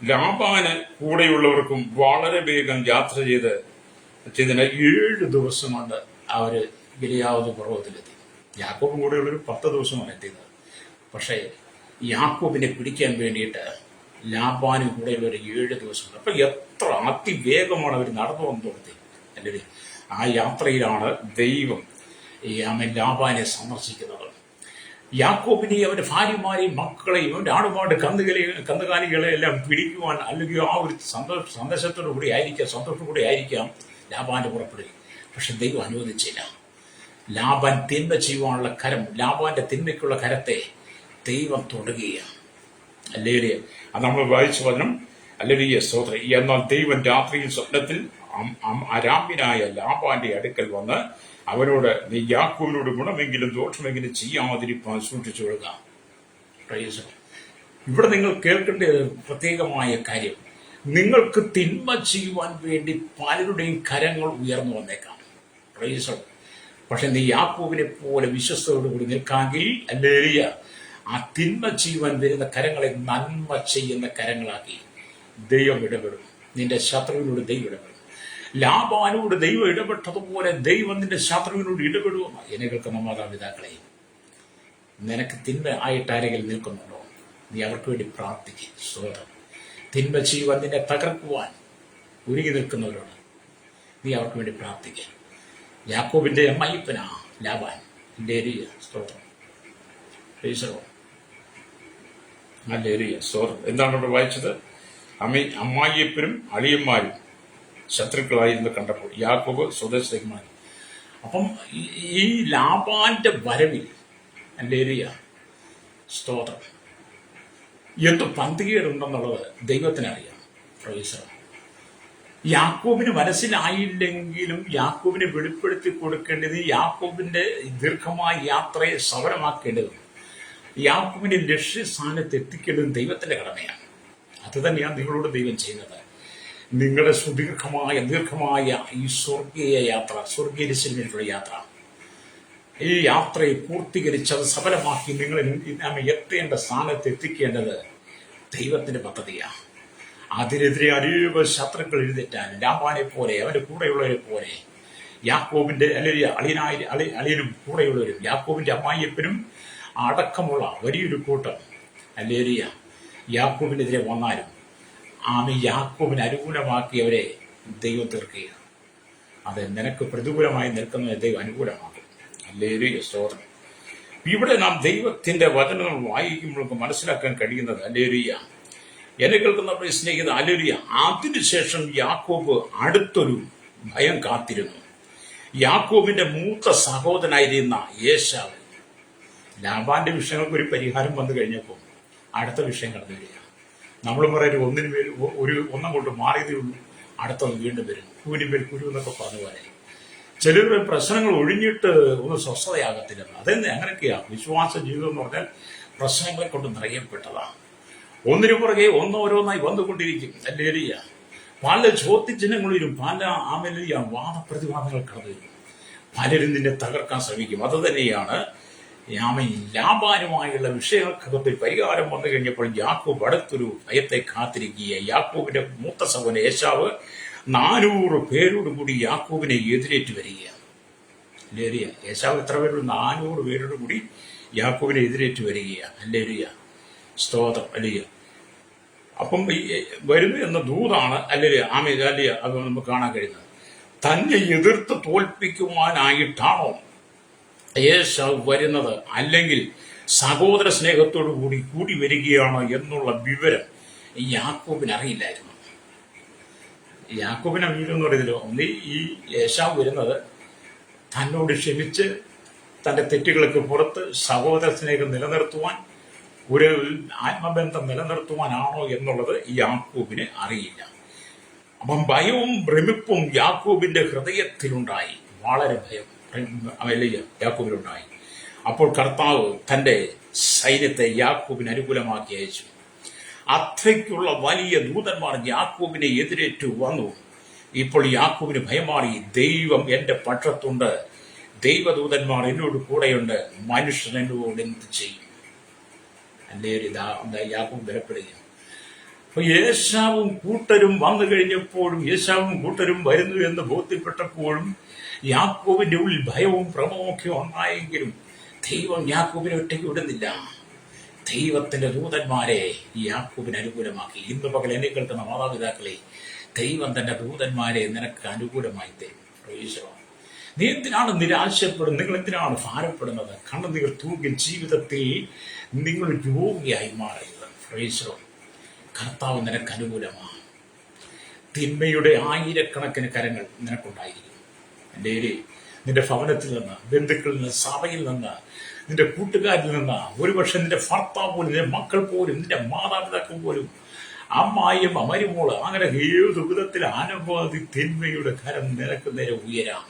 ലാബാന് കൂടെയുള്ളവർക്കും വളരെ വേഗം യാത്ര ചെയ്തതിന് 7 ദിവസം കൊണ്ട് അവര് ഗിലെയാദ് പർവ്വതത്തിലെത്തി. യാക്കോബും കൂടെയുള്ളവർ 10 ദിവസമാണ് എത്തിയത്. പക്ഷേ യാക്കോബിനെ പിടിക്കാൻ വേണ്ടിയിട്ട് ലാബാനും കൂടെയുള്ളവർ 7 ദിവസം. അപ്പൊ എത്ര അതിവേഗമാണ് അവർ നടന്നു വന്നു തുടങ്ങി. അല്ലേ? ആ യാത്രയിലാണ് ദൈവം ലാബാനെ സന്ദർശിക്കുന്നത്. യാക്കോബിനെ അവന്റെ ഭാര്യമാരെയും മക്കളെയും അവന്റെ ആടുമാട് കന്നുകാലികളെ എല്ലാം പിടിക്കുവാൻ, അല്ലെങ്കിൽ ആ ഒരു സന്ദേശത്തോടു കൂടി ആയിരിക്കാം, സന്തോഷത്തോടെ ആയിരിക്കാം ലാബാന്റെ പുറപ്പെടുക. പക്ഷെ ദൈവം അനുവദിച്ചില്ല. ലാബാൻ തിന്മ ചെയ്യുവാനുള്ള കരം, ലാബാന്റെ തിന്മയ്ക്കുള്ള കരത്തെ ദൈവം തൊടുകയാണ്. അല്ലേലൂയ. അത് നമ്മൾ വായിച്ചു പറഞ്ഞു. അല്ലേലൂയ, സ്തോത്രം. എന്നാൽ ദൈവം രാത്രിയിൽ സ്വപ്നത്തിൽ അരാമ്യനായ ലാബാന്റെ അടുക്കൽ വന്ന് അവനോട്, നീ യാക്കോബിനോട് ഗുണമെങ്കിലും ദോഷമെങ്കിലും ചെയ്യാതിരിപ്പാൻ സൂക്ഷിച്ചു കൊള്ളുക. ഇവിടെ നിങ്ങൾ കേൾക്കേണ്ട പ്രത്യേകമായ കാര്യം, നിങ്ങൾക്ക് തിന്മ ചെയ്യുവാൻ വേണ്ടി പലരുടെയും കരങ്ങൾ ഉയർന്നു വന്നേക്കാം. പക്ഷെ നീ യാക്കോബിനെ പോലെ വിശ്വസ്തയോടുകൂടി നിൽക്കാമെങ്കിൽ, അല്ലേലൂയ, ആ തിന്മ ചെയ്യുവാൻ വരുന്ന കരങ്ങളെ നന്മ ചെയ്യുന്ന കരങ്ങളാക്കി ദൈവം ഇടപെടും. നിന്റെ ശത്രുവിനോട് ദൈവം ഇടപെടും. ലാബാനോട് ദൈവം ഇടപെട്ടതുപോലെ ദൈവം നിന്റെ ശത്രുവിനോട് ഇടപെടുമെന്ന് എന്നെ കേൾക്കുന്ന മാതാപിതാക്കളെ, നിനക്ക് തിന്മ ആയിട്ട് ആരെങ്കിലും നിൽക്കുന്നുണ്ടോ? നീ അവർക്ക് വേണ്ടി പ്രാർത്ഥിക്കും. സ്വതം തിന്മ ചെയ്യുവാൻ, നിന്നെ തകർക്കുവാൻ ഒരുങ്ങി നിൽക്കുന്നവരോട് നീ അവർക്ക് വേണ്ടി പ്രാർത്ഥിക്കുക. യാക്കോബിന്റെ അമ്മായിപ്പനാ ലാബാൻ. സ്തോത്രം. സ്തോത്രം. എന്താണ് ഇവിടെ വായിച്ചത്? അമ്മായിയപ്പനും അളിയന്മാരും ശത്രുക്കളായിരുന്നു കണ്ടപ്പോൾ യാക്കോബ് സ്വദേശത്തേക്ക് മാറി. അപ്പം ഈ ലാബാന്റെ വരവിൽ സ്തോത്രം എന്ത് പന്തികേടുണ്ടെന്നുള്ളത് ദൈവത്തിനറിയാം. യാക്കോബിന് മനസ്സിലായില്ലെങ്കിലും യാക്കോബിനെ വെളിപ്പെടുത്തി കൊടുക്കേണ്ടത്, യാക്കോബിന്റെ ദീർഘമായ യാത്രയെ സഫലമാക്കേണ്ടതും യാക്കോബിന്റെ ലക്ഷ്യസ്ഥാനത്ത് എത്തിക്കേണ്ടതും ദൈവത്തിന്റെ കടമയാണ്. അത് തന്നെയാണ് നിങ്ങളോട് ദൈവം ചെയ്യുന്നത്. നിങ്ങളുടെ ദീർഘമായ ഈ സ്വർഗീയ യാത്ര, സ്വർഗീയ യാത്ര, ഈ യാത്രയെ പൂർത്തീകരിച്ച് അത് സഫലമാക്കി നിങ്ങൾ എത്തേണ്ട സ്ഥാനത്ത് എത്തിക്കേണ്ടത് ദൈവത്തിന്റെ പദ്ധതിയാണ്. അതിനെതിരെ അനേക ശത്രുക്കൾ എഴുന്നേറ്റാൻ ലാബാനെ പോലെ അവന്റെ കൂടെയുള്ളവരെ പോലെ യാക്കോബിന്റെ അളിയനും കൂടെയുള്ളവരും യാക്കോബിന്റെ അമ്മായിയപ്പനും അടക്കമുള്ള വലിയൊരു കൂട്ടം യാക്കോബിനെതിരെ വന്നാലും യാക്കോബിന് അനുകൂലമാക്കിയവരെ ദൈവം തീർക്കുക. അത് നിനക്ക് പ്രതികൂലമായി നിൽക്കുന്നവരെ ദൈവം അനുകൂലമാക്കും. സ്തോത്രം. ഇവിടെ നാം ദൈവത്തിന്റെ വചനങ്ങൾ വായിക്കുമ്പോൾ മനസ്സിലാക്കാൻ കഴിയുന്നത് എന്നെ കേൾക്കുന്ന സ്നേഹിത അതിനുശേഷം യാക്കോബ് അടുത്തൊരു ഭയം കാത്തിരുന്നു. യാക്കോബിന്റെ മൂത്ത സഹോദരനായിരുന്ന ഏശാവ്. ലാബാന്റെ വിഷയങ്ങൾക്ക് ഒരു പരിഹാരം വന്നു കഴിഞ്ഞപ്പോൾ അടുത്ത വിഷയം കടന്നു വരിക. നമ്മൾ പറയുന്നത് ഒന്നങ്ങോട്ട് മാറിയതേ ഉള്ളൂ, അടുത്തത് വീണ്ടും വരും. കുരുമേൽ കുരു എന്നൊക്കെ പറഞ്ഞ പോലെ ചിലരുടെ പ്രശ്നങ്ങൾ ഒഴിഞ്ഞിട്ട് ഒന്ന് സ്വസ്ഥതയാകത്തില്ലെന്ന്. അതെന്നെ അങ്ങനെയൊക്കെയാണ് വിശ്വാസ ജീവിതം എന്ന് പറഞ്ഞാൽ പ്രശ്നങ്ങളെ കൊണ്ട് നിറയപ്പെട്ടതാണ്. ഒന്നിനു പുറകെ ഓരോന്നായി വന്നുകൊണ്ടിരിക്കും. പല ചോദ്യചിഹ്നങ്ങളിലും പല വാദപ്രതിവാദങ്ങൾ കടന്നു വരും. പലരും നിന്നെ തകർക്കാൻ ശ്രമിക്കും. അത് തന്നെയാണ് ലാബാനുമായുള്ള വിഷയങ്ങൾക്കകത്ത് പരിഹാരം വന്നു കഴിഞ്ഞപ്പോൾ യാക്കോബ് അടുത്തൊരു ഭയത്തെ കാത്തിരിക്കുക. യാക്കോബിന്റെ മൂത്ത സഹോദരൻ ഏശാവ് 400 പേരോടുകൂടി യാക്കോബിനെ എതിരേറ്റ് വരികയാണ്. ഏശാവ് എത്ര പേരോട്? 400 പേരോട് കൂടി യാക്കോബിനെ എതിരേറ്റ് വരികയാണ്. സ്തോത്രം. അപ്പം വരുന്നു എന്ന ദൂതാണ് അത് നമുക്ക് കാണാൻ കഴിയുന്നത്. തന്നെ എതിർത്ത് തോൽപ്പിക്കുവാനായിട്ടാണോ ഏശാവ് വരുന്നത്, അല്ലെങ്കിൽ സഹോദര സ്നേഹത്തോടു കൂടി വരികയാണോ എന്നുള്ള വിവരം യാക്കോബിന് അറിയില്ലായിരുന്നു. യാക്കോബിന് അറിയില്ലെന്ന് പറയുന്നല്ലോ. ഈ ഏശാവ് വരുന്നത് തന്നോട് ക്ഷമിച്ച് തന്റെ തെറ്റുകൾക്ക് പുറത്ത് സഹോദര സ്നേഹം നിലനിർത്തുവാൻ, ഒരു ആത്മബന്ധം നിലനിർത്തുവാനാണോ എന്നുള്ളത് യാക്കോബിന് അറിയില്ല. അപ്പം ഭയവും ഭ്രമിപ്പും യാക്കോബിന്റെ ഹൃദയത്തിലുണ്ടായി. വളരെ ഭയം യാക്കോബിനുണ്ടായി. അപ്പോൾ കർത്താവ് തന്റെ സൈന്യത്തെ യാക്കോബിന് അനുകൂലമാക്കി അയച്ചു. അത്രയ്ക്കുള്ള വലിയ ദൂതന്മാർ യാക്കോബിനെ എതിരേറ്റു വന്നു. ഇപ്പോൾ യാക്കോബിന് ഭയമാറി. ദൈവം എന്റെ പക്ഷത്തുണ്ട്, ദൈവദൂതന്മാർ എന്നോട് കൂടെയുണ്ട്, മനുഷ്യൻ എന്നോട് എന്ത് ചെയ്യും? യാക്കോബ് ബലപ്പെടുക. അപ്പൊ ഏശാവും കൂട്ടരും വന്നു കഴിഞ്ഞപ്പോഴും, ഏശാവും കൂട്ടരും വരുന്നു എന്ന് ബോധ്യപ്പെട്ടപ്പോഴും യാക്കോബിന്റെ ഉള്ളിൽ ഭയവും ഭ്രമവും ഒക്കെ ഉണ്ടായെങ്കിലും ദൈവം യാക്കോബിനെ ഒറ്റയ്ക്ക് വിടുന്നില്ല. ദൈവത്തിന്റെ ദൂതന്മാരെ യാക്കോബിന് അനുകൂലമാക്കി. ഇന്ന് പകൽ എന്നെ കേൾക്കുന്ന മാതാപിതാക്കളെ, ദൈവം തന്റെ ദൂതന്മാരെ നിനക്ക് അനുകൂലമായി തരും. നീ എന്തിനാണ് നിരാശപ്പെടുന്നത്? നിങ്ങൾ എന്തിനാണ് ഭാരപ്പെടുന്നത്? കണ്ണുനീർ തൂങ്ങി ജീവിതത്തിൽ നിങ്ങൾ രോഗിയായി മാറരുത്. കർത്താവ് നിനക്ക് അനുകൂലമാണ്. തിന്മയുടെ 1000കണക്കിന് കരങ്ങൾ നിനക്കുണ്ടായിരിക്കും. നിന്റെ ഭവനത്തിൽ നിന്ന്, ബന്ധുക്കളിൽ നിന്ന്, സഭയിൽ നിന്ന്, നിന്റെ കൂട്ടുകാരിൽ നിന്ന്, ഒരുപക്ഷെ നിന്റെ ഭർത്താവ് പോലും, നിന്റെ മക്കൾ പോലും, നിന്റെ മാതാപിതാക്കൾ പോലും, അമ്മായിയും മരുമോള്, അങ്ങനെ ഏത് വിധത്തിൽ അനവധി തിന്മയുടെ കരം നിനക്ക് നേരെ ഉയരാം.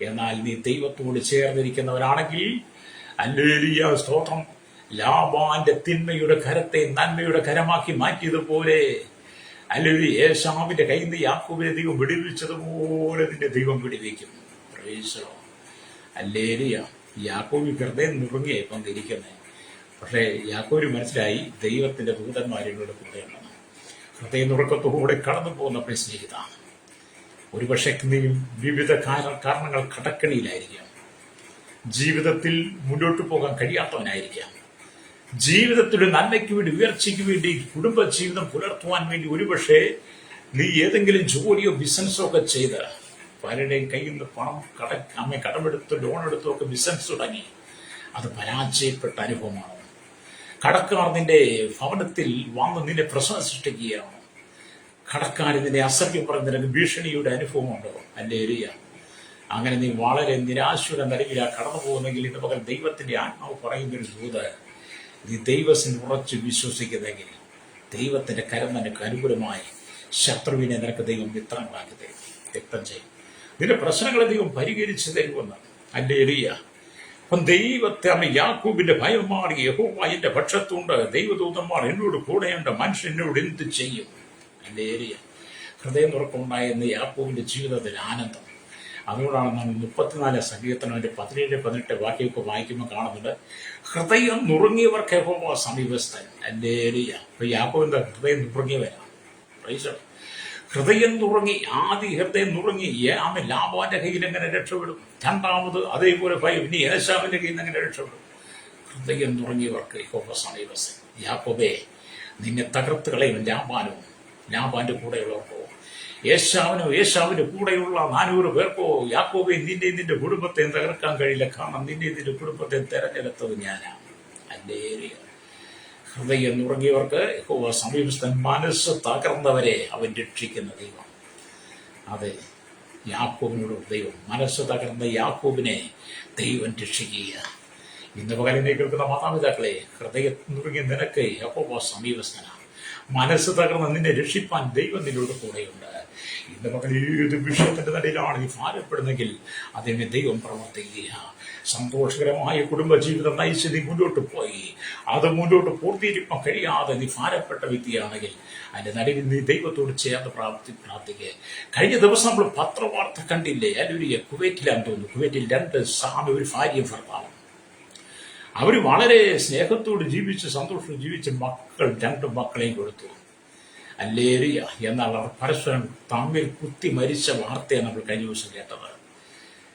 എന്നാൽ നീ ദൈവത്തോട് ചേർന്നിരിക്കുന്നവരാണെങ്കിൽ സ്തോത്രം, ലാബാന്റെ തിന്മയുടെ കരത്തെ നന്മയുടെ കരമാക്കി മാറ്റിയതുപോലെ, ഏശാവിന്റെ കയ്യിൽ നിന്ന് യാക്കോബിനെ ദൈവം വിടുവിച്ചതുപോലെ നിന്റെ ദൈവം വിടുവിക്കും. യാക്കോബ് ഹൃദയം നുറുങ്ങിയ ഇപ്പം തിരിക്കുന്നത്. പക്ഷേ യാക്കോബിന് മനസ്സിലായി ദൈവത്തിന്റെ ദൂതന്മാരുടെ കൂടെയുണ്ടെന്ന്. ഹൃദയം നുറുക്കത്തോടെ കടന്നു പോകുന്ന സ്നേഹിതാണ്. ഒരുപക്ഷെ നീയും വിവിധ കാരണങ്ങൾ കടക്കണിയിലായിരിക്കാം. ജീവിതത്തിൽ മുന്നോട്ട് പോകാൻ കഴിയാത്തവനായിരിക്കാം. ജീവിതത്തിൽ നന്മയ്ക്ക് വേണ്ടി, ഉയർച്ചയ്ക്ക് വേണ്ടി, കുടുംബ ജീവിതം പുലർത്തുവാൻ വേണ്ടി ഒരുപക്ഷെ നീ ഏതെങ്കിലും ജോലിയോ ബിസിനസ്സോ ഒക്കെ ചെയ്ത് പലരുടെയും കയ്യിൽ നിന്ന് പണം കടമെടുത്ത് ലോൺ എടുത്തും ഒക്കെ ബിസിനസ് തുടങ്ങി. അത് പരാജയപ്പെട്ട അനുഭവമാണ്. കടക്കാർ നിന്റെ ഭവനത്തിൽ വന്ന് നിന്നെ പ്രശ്നം സൃഷ്ടിക്കുകയാണ്. കടക്കാർ നിന്നെ അസഭ്യം പറഞ്ഞ് നിനക്ക് ഭീഷണിയുടെ അനുഭവമുണ്ടോ? അല്ലേ എരിയ? അങ്ങനെ നീ വളരെ നിരാശയുടെ നിലവിലാണ് കടന്നു പോകുന്നെങ്കിൽ ഇന്ന് പകൽ ദൈവത്തിന്റെ ആത്മാവ് പറയുന്നൊരു ദൂത്, നീ ദൈവത്തിൽ ഉറച്ച് വിശ്വസിക്കുന്നെങ്കിൽ ദൈവത്തിന്റെ കരം നിനക്ക് അനുകൂലമായി ശത്രുവിനെ നിനക്ക് ദൈവം മിത്രങ്ങളാക്കി തരും, വ്യക്തം ചെയ്യും. നിന്റെ പ്രശ്നങ്ങളെ ദൈവം പരിഹരിച്ചു തരുമെന്ന്. അല്ലേ എരിയ? അപ്പം ദൈവത്തെ യാക്കോബിന്റെ ഭയം മാറി, യഹോവ എന്റെ പക്ഷത്തുണ്ട്, ദൈവദൂതന്മാർ എന്നോട് കൂടെയുണ്ട്, മനുഷ്യൻ എന്നോട് എന്ത് ചെയ്യും? അല്ലേ എരിയ? ഹൃദയം തുറക്കമുണ്ടായിരുന്ന യാക്കോബിന്റെ ജീവിതത്തിൽ ആനന്ദം. അതുകൊണ്ടാണ് നമ്മൾ 34 സങ്കീർത്തനം 17, 18 വാക്യമൊക്കെ വായിക്കുമ്പോൾ കാണുന്നുണ്ട്, ഹൃദയം നുറുങ്ങിയവർക്ക് യഹോവ സമീപസ്ഥൻ. അല്ലേ എരിയ? അപ്പൊ യാക്കോബിന്റെ ഹൃദയം നുറുങ്ങിയവരാണ്. ഹൃദയം നുറുങ്ങി, ആദ്യ ഹൃദയം നുറുങ്ങി. ആമൻ ലാബാന്റെ കയ്യിൽ എങ്ങനെ രക്ഷപ്പെടും? രണ്ടാമത് അതേപോലെ ഭയം, ഇനി ഏശാവിന്റെ കയ്യിൽ നിന്ന് എങ്ങനെ രക്ഷപ്പെടും? ഹൃദയം നുറുങ്ങിയവർക്ക് യഹോവ സമീപസ്ഥൻ. യാക്കോബേ, നിന്നെ തകർത്ത് കളയും ലാബാന്റെ കൂടെയുള്ളവർക്കോ, യേശാവിന്റെ കൂടെയുള്ള 400 പേർക്കോ, യാക്കോബെ നിന്റെ കുടുംബത്തെ തകർക്കാൻ കഴിയില്ല. കാരണം നിന്റെ കുടുംബത്തെ തെരഞ്ഞെടുത്തത് ഞാനാണ്. അല്ലേ? ഹൃദയം നുറുങ്ങിയവർക്ക് യഹോവ സമീപസ്ഥൻ. മനസ്സ് തകർന്നവരെ അവൻ രക്ഷിക്കുന്ന ദൈവം. അതെ, യാക്കോബിനോട് ദൈവം മനസ്സ് തകർന്ന യാക്കോബിനെ ദൈവം രക്ഷിക്കുക. ഇന്ന് പകലിനെ കേൾക്കുന്ന മാതാപിതാക്കളെ, ഹൃദയം നുറുങ്ങിയ നിനക്ക് യഹോവ സമീപസ്ഥനാണ്. മനസ്സ് തകർന്ന് നിന്നെ രക്ഷിപ്പാൻ ദൈവം നിന്നോട് കൂടെയുണ്ട്. ഇന്ന് പകൽ ഏത് വിഷയത്തിന്റെ നടുവിലാണ് നീ ഭാരപ്പെടുന്നെങ്കിൽ അതിനെ ദൈവം പ്രവർത്തിക്കുക. സന്തോഷകരമായ കുടുംബജീവിതം നയിച്ച് നീ മുന്നോട്ട് പോയി അത് മുന്നോട്ട് പൂർത്തീകരിക്കാൻ കഴിയാതെ നീ ഭാരപ്പെട്ട വ്യക്തിയാണെങ്കിൽ അതിന്റെ നടുവിൽ നീ ദൈവത്തോട് ചേർന്ന് പ്രാർത്ഥിക്കുക. കഴിഞ്ഞ ദിവസം നമ്മൾ പത്രവാർത്ത കണ്ടില്ലേ? അല്ലൂരിയ കുവൈറ്റിലാന്ന് തോന്നുന്നു. കുവൈറ്റിൽ 2 സാമി, ഒരു ഭാര്യയും ഭർത്താവും. അവർ വളരെ സ്നേഹത്തോട് ജീവിച്ച് സന്തോഷം ജീവിച്ച് മക്കൾ 2 മക്കളെയും കൊടുത്തു. അല്ലേരിയ. എന്നാൽ അവർ പരസ്പരം തമ്മിൽ കുത്തി മരിച്ച വാർത്തയാണ് നമ്മൾ കഴിഞ്ഞ ദിവസം കേട്ടത്.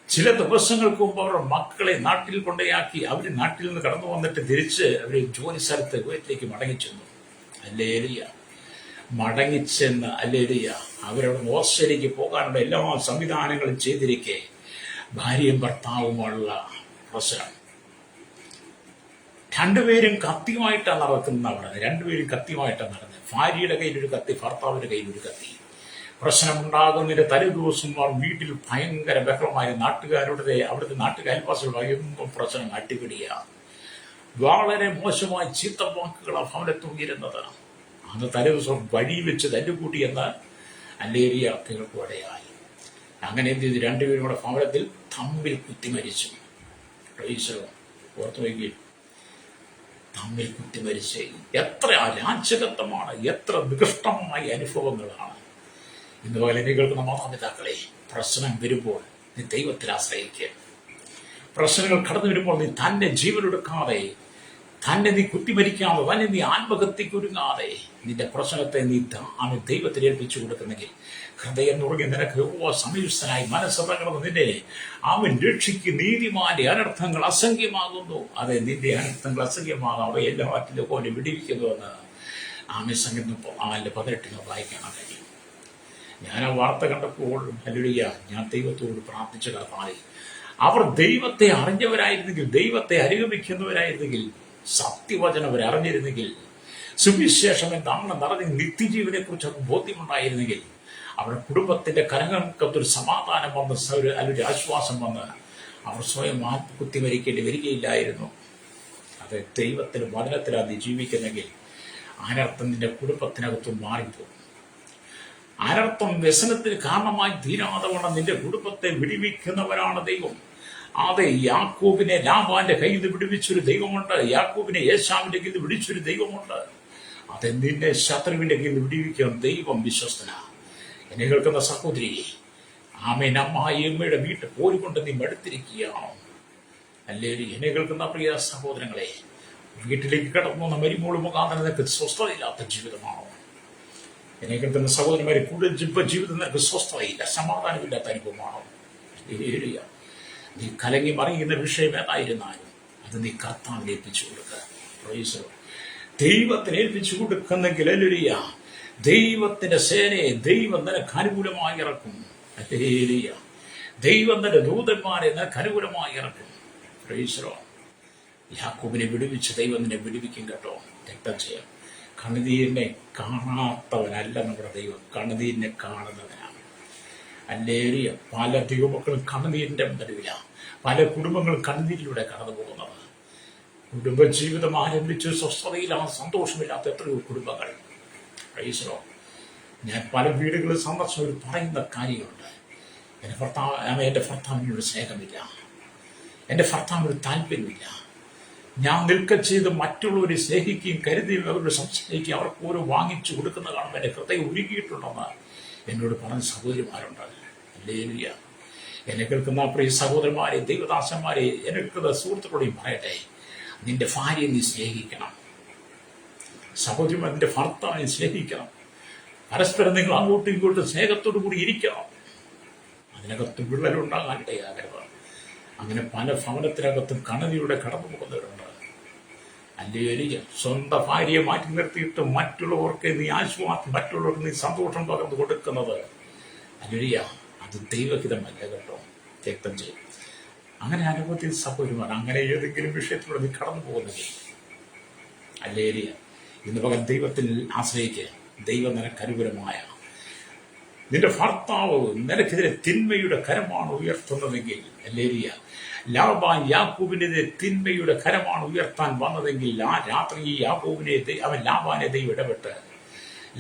ചില ദിവസങ്ങൾക്ക് മുമ്പ് അവരുടെ മക്കളെ നാട്ടിൽ കൊണ്ടയാക്കി അവർ നാട്ടിൽ നിന്ന് കടന്നു വന്നിട്ട് തിരിച്ച് അവർ ജോലി സ്ഥലത്ത് കുവൈറ്റിലേക്ക് മടങ്ങിച്ചെന്നു. അല്ലേരിയ. മടങ്ങിച്ചെന്ന് അല്ലേരിയ അവരവിടെ ഓസ്ട്രേലിയക്ക് പോകാനുള്ള എല്ലാ സംവിധാനങ്ങളും ചെയ്തിരിക്കെ ഭാര്യയും ഭർത്താവുമുള്ള പ്രശ്നം. 2 പേരും കത്തിയുമായിട്ടാണ് നടക്കുന്നത്. 2 പേരും കത്തിയുമായിട്ടാണ് നടന്നത്. ഭാര്യയുടെ കയ്യിലൊരു കത്തി, ഭർത്താവിന്റെ കയ്യിലൊരു കത്തി. പ്രശ്നമുണ്ടാകുന്നതിന്റെ തലേ ദിവസം വീട്ടിൽ ഭയങ്കര ബഹളമായ അവിടുത്തെ നാട്ടുകാരിവാസികളുടെ എന്നും പ്രശ്നം അട്ടിപിടിയാണ്. വളരെ മോശമായ ചീത്ത വാക്കുകൾ ആ ഭവനത്തുയരുന്നത്. അന്ന് തലേ ദിവസം വഴി വെച്ച് തല്ലുകൂട്ടിയെന്ന് അല്ലേരിയ കേൾക്കുവടയായി. അങ്ങനെ എന്ത് ചെയ്തു? 2 പേരും കൂടെ ഭവനത്തിൽ തമ്മിൽ കുത്തി മരിച്ചു. ഓർത്തു വയ്ക്കുക, തമ്മിൽ കുത്തി മരിച്ച്. എത്ര അരാജകത്വമാണ്, എത്ര നികൃഷ്ടമായ അനുഭവങ്ങളാണ്. ഇന്ന് പകലിനെ കേൾക്കുന്ന മാതാപിതാക്കളെ, പ്രശ്നം വരുമ്പോൾ നീ ദൈവത്തിൽ ആശ്രയിക്കുക. പ്രശ്നങ്ങൾ കടന്നു വരുമ്പോൾ നീ തന്നെ ജീവനെടുക്കാതെ, തന്നെ നീ കുത്തിമരിക്കാതെ, തന്നെ നീ ആത്മഹത്യക്ക് ഒരുങ്ങാതെ നിന്റെ പ്രശ്നത്തെ നീ ദൈവത്തിൽ ഏൽപ്പിച്ചു കൊടുക്കുന്നെങ്കിൽ ഹൃദയം നുറുങ്ങി നിനക്ക് സമീപസ്ഥനായി മനസ്സ് തകർന്ന് നിന്നെ അവൻ രക്ഷിക്കും. നീതിമാന്റെ അനർത്ഥങ്ങൾ അസംഖ്യമാകുന്നു. അതെ, നിന്റെ അനർത്ഥങ്ങൾ അസംഖ്യമാകാം, അവ എല്ലാറ്റിലും പോലെ വിടിവിക്കുന്നുവെന്ന് ആമേ സംഗീതം 18 വായിക്കാൻ കഴിയും. ഞാൻ ആ വാർത്ത കണ്ടപ്പോൾ ഹല്ലേലൂയ, ഞാൻ ദൈവത്തോട് പ്രാർത്ഥിച്ച കർത്താവേ, അവർ ദൈവത്തെ അറിഞ്ഞവരായിരുന്നെങ്കിൽ, ദൈവത്തെ അനുഗമിക്കുന്നവരായിരുന്നെങ്കിൽ, സത്യവചനം അവരറിഞ്ഞിരുന്നെങ്കിൽ, സുവിശേഷം എന്താണെന്ന് നിറഞ്ഞ നിത്യജീവനെ കുറിച്ച് ബോധ്യമുണ്ടായിരുന്നെങ്കിൽ, അവരുടെ കുടുംബത്തിന്റെ കരങ്ങൾക്കൊരു സമാധാനം വന്ന്, ഒരു ആശ്വാസം വന്ന് അവർ സ്വയം ആത്മകുത്തി മരിക്കേണ്ടി വരികയില്ലായിരുന്നു. അത് ദൈവത്തിന് വചനത്തിലാണ് ജീവിക്കുന്നെങ്കിൽ അനർത്ഥം നിന്റെ കുടുംബത്തിനകത്തും മാറിപ്പോകും. അനർത്ഥം വ്യസനത്തിന് കാരണമായി തീരാതെ വണ്ണം നിന്റെ കുടുംബത്തെ വിടിവിക്കുന്നവരാണ് ദൈവം. അതെ, യാക്കോബിനെ ലാബാന്റെ കയ്യിൽ നിന്ന് വിടുവിച്ചൊരു ദൈവമുണ്ട്. യാക്കോബിനെ ഏശാവിന്റെ കയ്യിൽ നിന്ന് വിടിച്ചൊരു ദൈവമുണ്ട്. അത് നിന്നെ ശത്രുവിന്റെ കയ്യിൽ നിന്ന് വിടിവിക്കാൻ ദൈവം വിശ്വസ്തനാണ്. എന്നെ കേൾക്കുന്ന സഹോദരി, ആമേൻ, അമ്മായിയമ്മയുടെ വീട്ടിൽ പോരുകൊണ്ട് നീ മടുത്തിരിക്കുകയാണോ? അല്ലെങ്കിൽ എന്നെ കേൾക്കുന്ന പ്രിയ സഹോദരങ്ങളെ, വീട്ടിലേക്ക് കടന്നു വന്ന മരുമോള് മുഖാന്തരം നിനക്ക് സ്വസ്ഥതയില്ലാത്ത ജീവിതമാണോ? എന്നെ കേൾക്കുന്ന സഹോദരന്മാരെ, കൂടുതൽ ജീവിതം നിനക്ക് സ്വസ്ഥതയില്ല, സമാധാനമില്ലാത്ത അനുഭവമാണോ? നീ കലങ്ങി മറിയുന്ന വിഷയം ഏതായിരുന്നാലും അത് നീ കർത്താവിനെ ഏൽപ്പിച്ചു കൊടുക്കുക. ദൈവത്തിന് ഏൽപ്പിച്ചു കൊടുക്കുന്നെങ്കിൽ അല്ലേലൂയ, ദൈവത്തിന്റെ സേനയെ ദൈവം നിനക്ക് അനുകൂലമായി ഇറക്കും. അല്ലേലൂയ, ദൈവം തന്റെ ദൂതന്മാരെ നിനക്ക് അനുകൂലമായി ഇറക്കും. യാക്കോബിനെ വിടുവിച്ച് ദൈവം നിന്നെ വിടുവിക്കും കേട്ടോ. രക്തം ചെയ്യാം. കണ്ണുനീരിനെ കാണാത്തവനല്ല നമ്മുടെ ദൈവം, കണ്ണുനീരിനെ കാണുന്നവനാണ്. അല്ലേലൂയ, പല ദൈവമക്കളും കണ്ണുനീരിന്റെ നടുവിലാണ്, പല കുടുംബങ്ങളും കണ്ണുനീരിലൂടെ കടന്നു പോകുന്നത്. കുടുംബജീവിതം ആരംഭിച്ച് സ്വസ്ഥതയിലാണ്, സന്തോഷമില്ലാത്ത എത്രയോ കുടുംബങ്ങൾ. ഞാൻ പല വീടുകളിൽ സന്ദർശകർ പറയുന്ന കാര്യമുണ്ട്, എൻ്റെ ഭർത്താവിനോട് സ്നേഹമില്ല, എൻ്റെ ഭർത്താവിനോട് താല്പര്യമില്ല, ഞാൻ നിൽക്ക ചെയ്ത് മറ്റുള്ളവരെ സ്നേഹിക്കുകയും കരുതിയും അവരോട് സംസാരിക്കുകയും അവർക്ക് ഓരോ വാങ്ങിച്ചു കൊടുക്കുന്ന കാണുമ്പോൾ എൻ്റെ ഹൃദയം ഉരുകിയിട്ടുണ്ടെന്ന് എന്നോട് പറഞ്ഞ സഹോദരിമാരുണ്ട്. ഹല്ലേലൂയ. എന്നെ കേൾക്കുന്ന പ്രിയ സഹോദരന്മാരെ, ദൈവദാസന്മാരെ, എന്നെ കേൾക്കുന്ന സുഹൃത്തുക്കളോടെയും പറയട്ടെ, നിന്റെ ഭാര്യയെ നീ സ്നേഹിക്കണം. സഹോദരിമാർ, നിന്റെ ഭർത്താവിനെ സ്നേഹിക്കണം. പരസ്പരം നിങ്ങൾ അങ്ങോട്ടും ഇങ്ങോട്ടും സ്നേഹത്തോടു കൂടി ഇരിക്കണം. അതിനകത്ത് വിള്ളലുണ്ടാകാനിടയാകരുത്. അങ്ങനെ പല ഭവനത്തിനകത്തും കണ്ണുനീരിലൂടെ കടന്നു പോകുന്നവരുണ്ട്. അല്ലെങ്കിൽ സ്വന്തം ഭാര്യയെ മാറ്റി നിർത്തിയിട്ട് മറ്റുള്ളവർക്ക് നീ ആശ്വാസം, മറ്റുള്ളവർക്ക് നീ സന്തോഷം പകർന്നു കൊടുക്കുന്നത് അല്ലേലൂയ, അത് ദൈവഹിതമല്ല കേട്ടോ. രക്തം ചെയ്യും. അങ്ങനെ അനുഭവത്തിൽ സഹോദരന്മാർ, അങ്ങനെ ഏതെങ്കിലും വിഷയത്തിലൂടെ നീ കടന്നു പോകുന്നെങ്കിൽ അല്ലേലൂയ, ഇന്ന് പകൽ ദൈവത്തിൽ ആശ്രയിക്കുക. ദൈവം നിനക്ക് അനുകൂലമായ, നിന്റെ ഭർത്താവ് നിനക്കെതിരെ തിന്മയുടെ കരമാണ് ഉയർത്തുന്നതെങ്കിൽ അല്ലേലൂയ, ലാബാൻ യാക്കോബിനെതിരെ തിന്മയുടെ കരമാണ് ഉയർത്താൻ വന്നതെങ്കിൽ ആ രാത്രി അവൻ ലാബാനെ ദൈവം ഇടപെട്ട്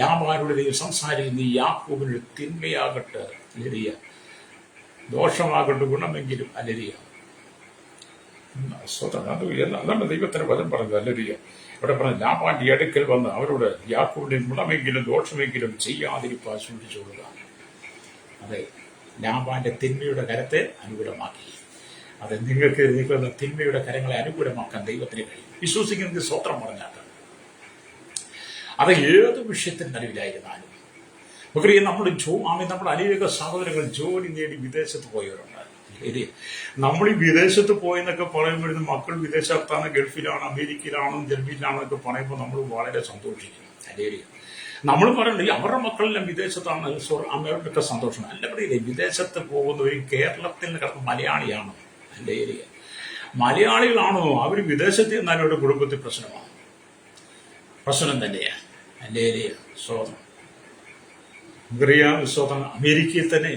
ലാബാനോട് ദൈവം സംസാരിക്കുന്ന ഈ യാക്കോബിനൊരു തിന്മയാകട്ടെ അല്ലേലൂയ, ദോഷമാകട്ടെ ഗുണമെങ്കിലും അല്ലേലൂയ. അതാണ് ദൈവത്തിന് വചനം പറഞ്ഞത് അല്ലേലൂയ. ഇവിടെ പറഞ്ഞ ലാബാന്റെ അടുക്കൽ വന്ന് അവരോട് യാക്കോബിന്റെ ഗുണമെങ്കിലും ദോഷമെങ്കിലും ചെയ്യാതിരിപ്പാൻ സൂക്ഷിച്ചുകൊള്ളുക. അതെ, ലാബാന്റെ തിന്മയുടെ കരത്തെ അനുകൂലമാക്കി. അത് നിങ്ങൾക്ക് നിൽക്കുന്ന തിന്മയുടെ കരങ്ങളെ അനുകൂലമാക്കാൻ ദൈവത്തിന് കഴിയും. വിശ്വസിക്കുന്നത് സ്വത്രം പറഞ്ഞാൽ അത് ഏത് വിഷയത്തിന് നിലവിലായിരുന്നാലും നമ്മൾ അനേക സഹോദരങ്ങൾ ജോലി നേടി വിദേശത്ത് പോയവരുണ്ട്. നമ്മൾ ഈ വിദേശത്ത് പോയെന്നൊക്കെ പറയുമ്പോഴേക്കും മക്കൾ വിദേശത്താണ്, ഗൾഫിലാണ്, അമേരിക്കയിലാണോ, ജർമ്മനിയിലാണോ പറയുമ്പോൾ നമ്മൾ വളരെ സന്തോഷിക്കും. അല്ലെങ്കിൽ നമ്മൾ പറയണ്ടേ അവരുടെ മക്കളെല്ലാം വിദേശത്താണ്, അവരുടെയൊക്കെ സന്തോഷം. അല്ല പറയില്ലേ, വിദേശത്ത് പോകുന്നവർ കേരളത്തിൽ നിന്ന് കിടന്ന് മലയാളിയാണോ? അല്ലേ, മലയാളികളാണോ? അവർ വിദേശത്ത് ചെന്നാലും അവരുടെ കുടുംബത്തിൽ പ്രശ്നമാണ്, പ്രശ്നം തന്നെയാണ്. അല്ലേ, സ്വതം സ്വതം അമേരിക്കയിൽ തന്നെ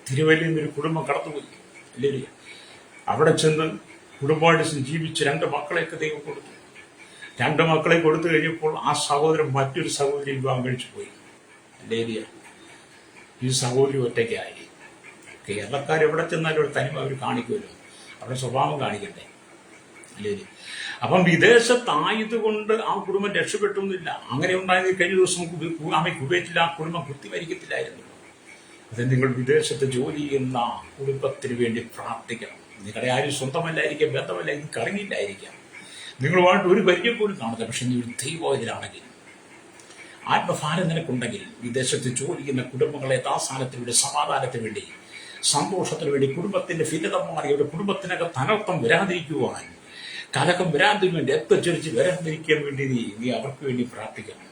തിരുവല്ലയിൽ നിന്നൊരു കുടുംബം കടന്നുപോയി. അല്ലേ, അവിടെ ചെന്ന് കുടുംബമായിട്ട് ജീവിച്ച് 2 മക്കളെയൊക്കെ ദൈവം കൊടുത്തു. 2 മക്കളെ കൊടുത്തു കഴിഞ്ഞപ്പോൾ ആ സഹോദരൻ മറ്റൊരു സഹോദരി വിവാഹം കഴിച്ചു പോയി. അല്ലേ, ഈ സഹോദരി ഒറ്റയ്ക്കായി. കേരളക്കാർ എവിടെ ചെന്നാലും ഒരു തനിമ അവർ കാണിക്കുമല്ലോ, അവരുടെ സ്വഭാവം കാണിക്കട്ടെ. അല്ലേ, അപ്പം വിദേശത്തായതുകൊണ്ട് ആ കുടുംബം രക്ഷപ്പെട്ടൊന്നുമില്ല. അങ്ങനെ ഉണ്ടായത് കഴിഞ്ഞ ദിവസം കുവൈറ്റിൽ ആ കുടുംബം കുത്തിമരിക്കത്തില്ലായിരുന്നു. അത് നിങ്ങൾ വിദേശത്ത് ജോലി ചെയ്യുന്ന കുടുംബത്തിന് വേണ്ടി പ്രാർത്ഥിക്കണം. നിങ്ങളുടെ ആരും സ്വന്തമല്ലായിരിക്കാം, ബന്ധമല്ല, നിങ്ങൾക്ക് അറിയില്ലായിരിക്കാം, നിങ്ങളുമായിട്ട് ഒരു പരിചയം പോലും കാണുക. പക്ഷെ നീ ഒരു ദൈവത്തിലാണെങ്കിൽ, ആത്മഭാരം നിനക്കുണ്ടെങ്കിൽ, വിദേശത്ത് ജോലി ചെയ്യുന്ന കുടുംബങ്ങളെ യഥാസ്ഥാനത്തിന് വേണ്ടി, സമാധാനത്തിന് വേണ്ടി, സന്തോഷത്തിന് വേണ്ടി, കുടുംബത്തിന്റെ ഭിന്നത മാറി അവരുടെ കുടുംബത്തിനകത്ത് അനർത്ഥം വരാതിരിക്കുവാൻ, കലകം വരാതിന് വേണ്ടി, എത്തച്ചൊരിച്ച് വരാതിരിക്കാൻ വേണ്ടി നീ അവർക്ക് വേണ്ടി പ്രാർത്ഥിക്കണം.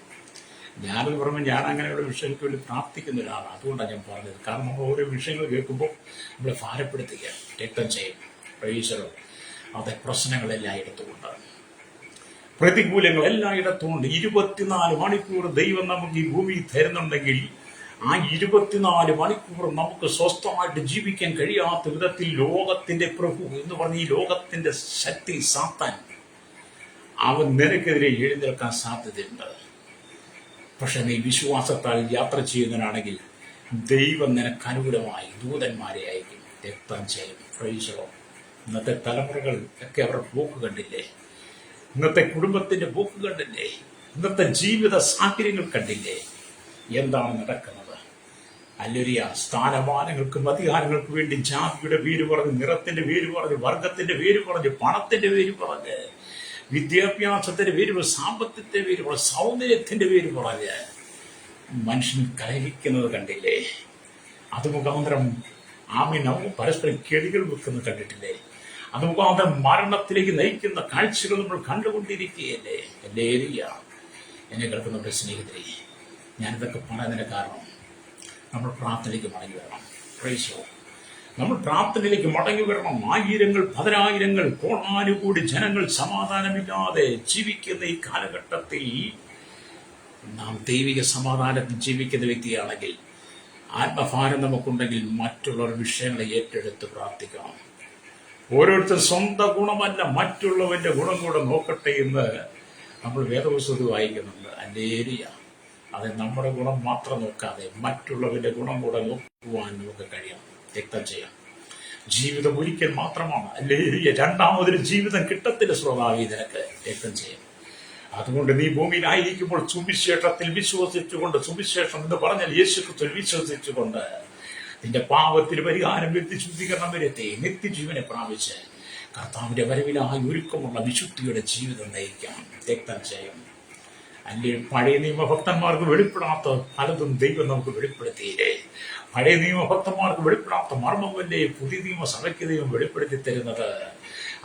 ഞാനെന്ന് പറയുമ്പോൾ ഞാൻ അങ്ങനെയുള്ള വിഷയങ്ങൾക്ക് വേണ്ടി പ്രാർത്ഥിക്കുന്ന ഒരാളാണ്. അതുകൊണ്ടാണ് ഞാൻ പറഞ്ഞത്. കാരണം നമ്മൾ ഓരോ വിഷയങ്ങൾ കേൾക്കുമ്പോൾ നമ്മളെ ഭാരപ്പെടുത്തുക. രക്തം ചെയ്യും പ്രൈസറോ, അതെ, പ്രശ്നങ്ങളെല്ലാം ഇടത്തുകൊണ്ട്, പ്രതികൂലങ്ങൾ എല്ലായിടത്തുമുണ്ട്. 24 മണിക്കൂർ ദൈവം നമുക്ക് ഈ ഭൂമി തരുന്നുണ്ടെങ്കിൽ ആ 24 മണിക്കൂർ നമുക്ക് സ്വസ്ഥമായിട്ട് ജീവിക്കാൻ കഴിയാത്ത വിധത്തിൽ ലോകത്തിന്റെ പ്രഭു എന്ന് പറഞ്ഞ ഈ ലോകത്തിന്റെ ശക്തി സാത്താൻ അവൻ നിനക്കെതിരെ എഴുന്നേൽക്കാൻ സാധ്യതയുണ്ട്. പക്ഷെ നീ വിശ്വാസത്താൽ യാത്ര ചെയ്യുന്നവനാണെങ്കിൽ ദൈവം നിനക്ക് അനുകൂലമായി ദൂതന്മാരെ അയക്കും. രക്തം ചെയ്യും പ്രൈസറോ. ഇന്നത്തെ തലമുറകൾ ഒക്കെ അവരുടെ പോക്ക് കണ്ടില്ലേ? ഇന്നത്തെ കുടുംബത്തിന്റെ പോക്ക് കണ്ടില്ലേ? ഇന്നത്തെ ജീവിത സാഹചര്യങ്ങൾ കണ്ടില്ലേ? എന്താണ് നടക്കുന്നത്? അല്ലേരിയ. സ്ഥാനമാനങ്ങൾക്കും അധികാരങ്ങൾക്കും വേണ്ടി ജാതിയുടെ പേര് പറഞ്ഞ്, നിറത്തിന്റെ പേര് പറഞ്ഞ്, വർഗത്തിന്റെ പേര് പറഞ്ഞ്, പണത്തിന്റെ പേര് പറഞ്ഞ്, വിദ്യാഭ്യാസത്തിന്റെ പേര് പറഞ്ഞ്, സാമ്പത്തികത്തിന്റെ പേര് പറഞ്ഞ്, സൗന്ദര്യത്തിന്റെ പേര് പറഞ്ഞ് മനുഷ്യൻ കലഹിക്കുന്നത് കണ്ടില്ലേ? അത് മുഖാന്തരം ആമീനവും പരസ്പരം കെടികൾ വെക്കുന്നത് കണ്ടിട്ടില്ലേ? അത് മുഖാന്തരം മരണത്തിലേക്ക് നയിക്കുന്ന കാഴ്ചകൾ നമ്മൾ കണ്ടുകൊണ്ടിരിക്കുകയല്ലേ? അല്ലേരിയ. എന്നെ കേൾക്കുന്ന സ്നേഹിതരെ, ഞാനിതൊക്കെ പറയുന്നതിന് കാരണം നമ്മൾ പ്രാർത്ഥനയിലേക്ക് മടങ്ങി വരണം. പ്രൈസോ, നമ്മൾ പ്രാർത്ഥനയിലേക്ക് മടങ്ങി വരണം. ആയിരങ്ങൾ, പതിനായിരങ്ങൾ, കോടാനുകൂടി ജനങ്ങൾ സമാധാനമില്ലാതെ ജീവിക്കുന്ന ഈ കാലഘട്ടത്തിൽ നാം ദൈവിക സമാധാനത്തിൽ ജീവിക്കുന്ന വ്യക്തിയാണെങ്കിൽ, ആത്മഭാരം നമുക്കുണ്ടെങ്കിൽ മറ്റുള്ളവർ വിഷയങ്ങളെ ഏറ്റെടുത്ത് പ്രാർത്ഥിക്കണം. ഓരോരുത്തർ സ്വന്തം ഗുണമല്ല മറ്റുള്ളവന്റെ ഗുണം കൂടെ നോക്കട്ടെ എന്ന് നമ്മൾ വേദപുസ്തകത്തിൽ വായിക്കുന്നുണ്ട്. അല്ലേരിയ. അത് നമ്മുടെ ഗുണം മാത്രം നോക്കാതെ മറ്റുള്ളവന്റെ ഗുണം കൂടെ നോക്കുവാൻ നമുക്ക് കഴിയണം. രക്തം ചെയ്യാം. ജീവിതം ഒരിക്കൽ മാത്രമാണ്. അല്ലേരിയ. രണ്ടാമതൊരു ജീവിതം കിട്ടത്തില്ല ശ്രോതാവി നിനക്ക്. രക്തം ചെയ്യാം. അതുകൊണ്ട് നീ ഭൂമിയിലായിരിക്കുമ്പോൾ സുവിശേഷത്തിൽ വിശ്വസിച്ചുകൊണ്ട്, സുവിശേഷം എന്ന് പറഞ്ഞാൽ യേശുക്രിസ്തുവിൽ വിശ്വസിച്ചുകൊണ്ട് നിന്റെ പാപത്തിന് പരിഹാരം വരുത്തി ശുദ്ധീകരണം വരുത്തി നിത്യജീവനെ പ്രാപിച്ച് കർത്താവിന്റെ വരവിലായി ഒരുക്കമുള്ള വിശുദ്ധിയുടെ ജീവിതം നയിക്കാം. രക്തം ചെയ്യും. അല്ലെങ്കിൽ പഴയ നിയമഭക്തന്മാർക്ക് വെളിപ്പെടാത്ത പലതും ദൈവം നമുക്ക് വെളിപ്പെടുത്തിയില്ലേ? പഴയ നിയമഭക്തന്മാർക്ക് വെളിപ്പെടാത്ത മർമ്മമല്ലേ പുതിയ നിയമസഭയ്ക്ക് ദൈവം വെളിപ്പെടുത്തി തരുന്നത്?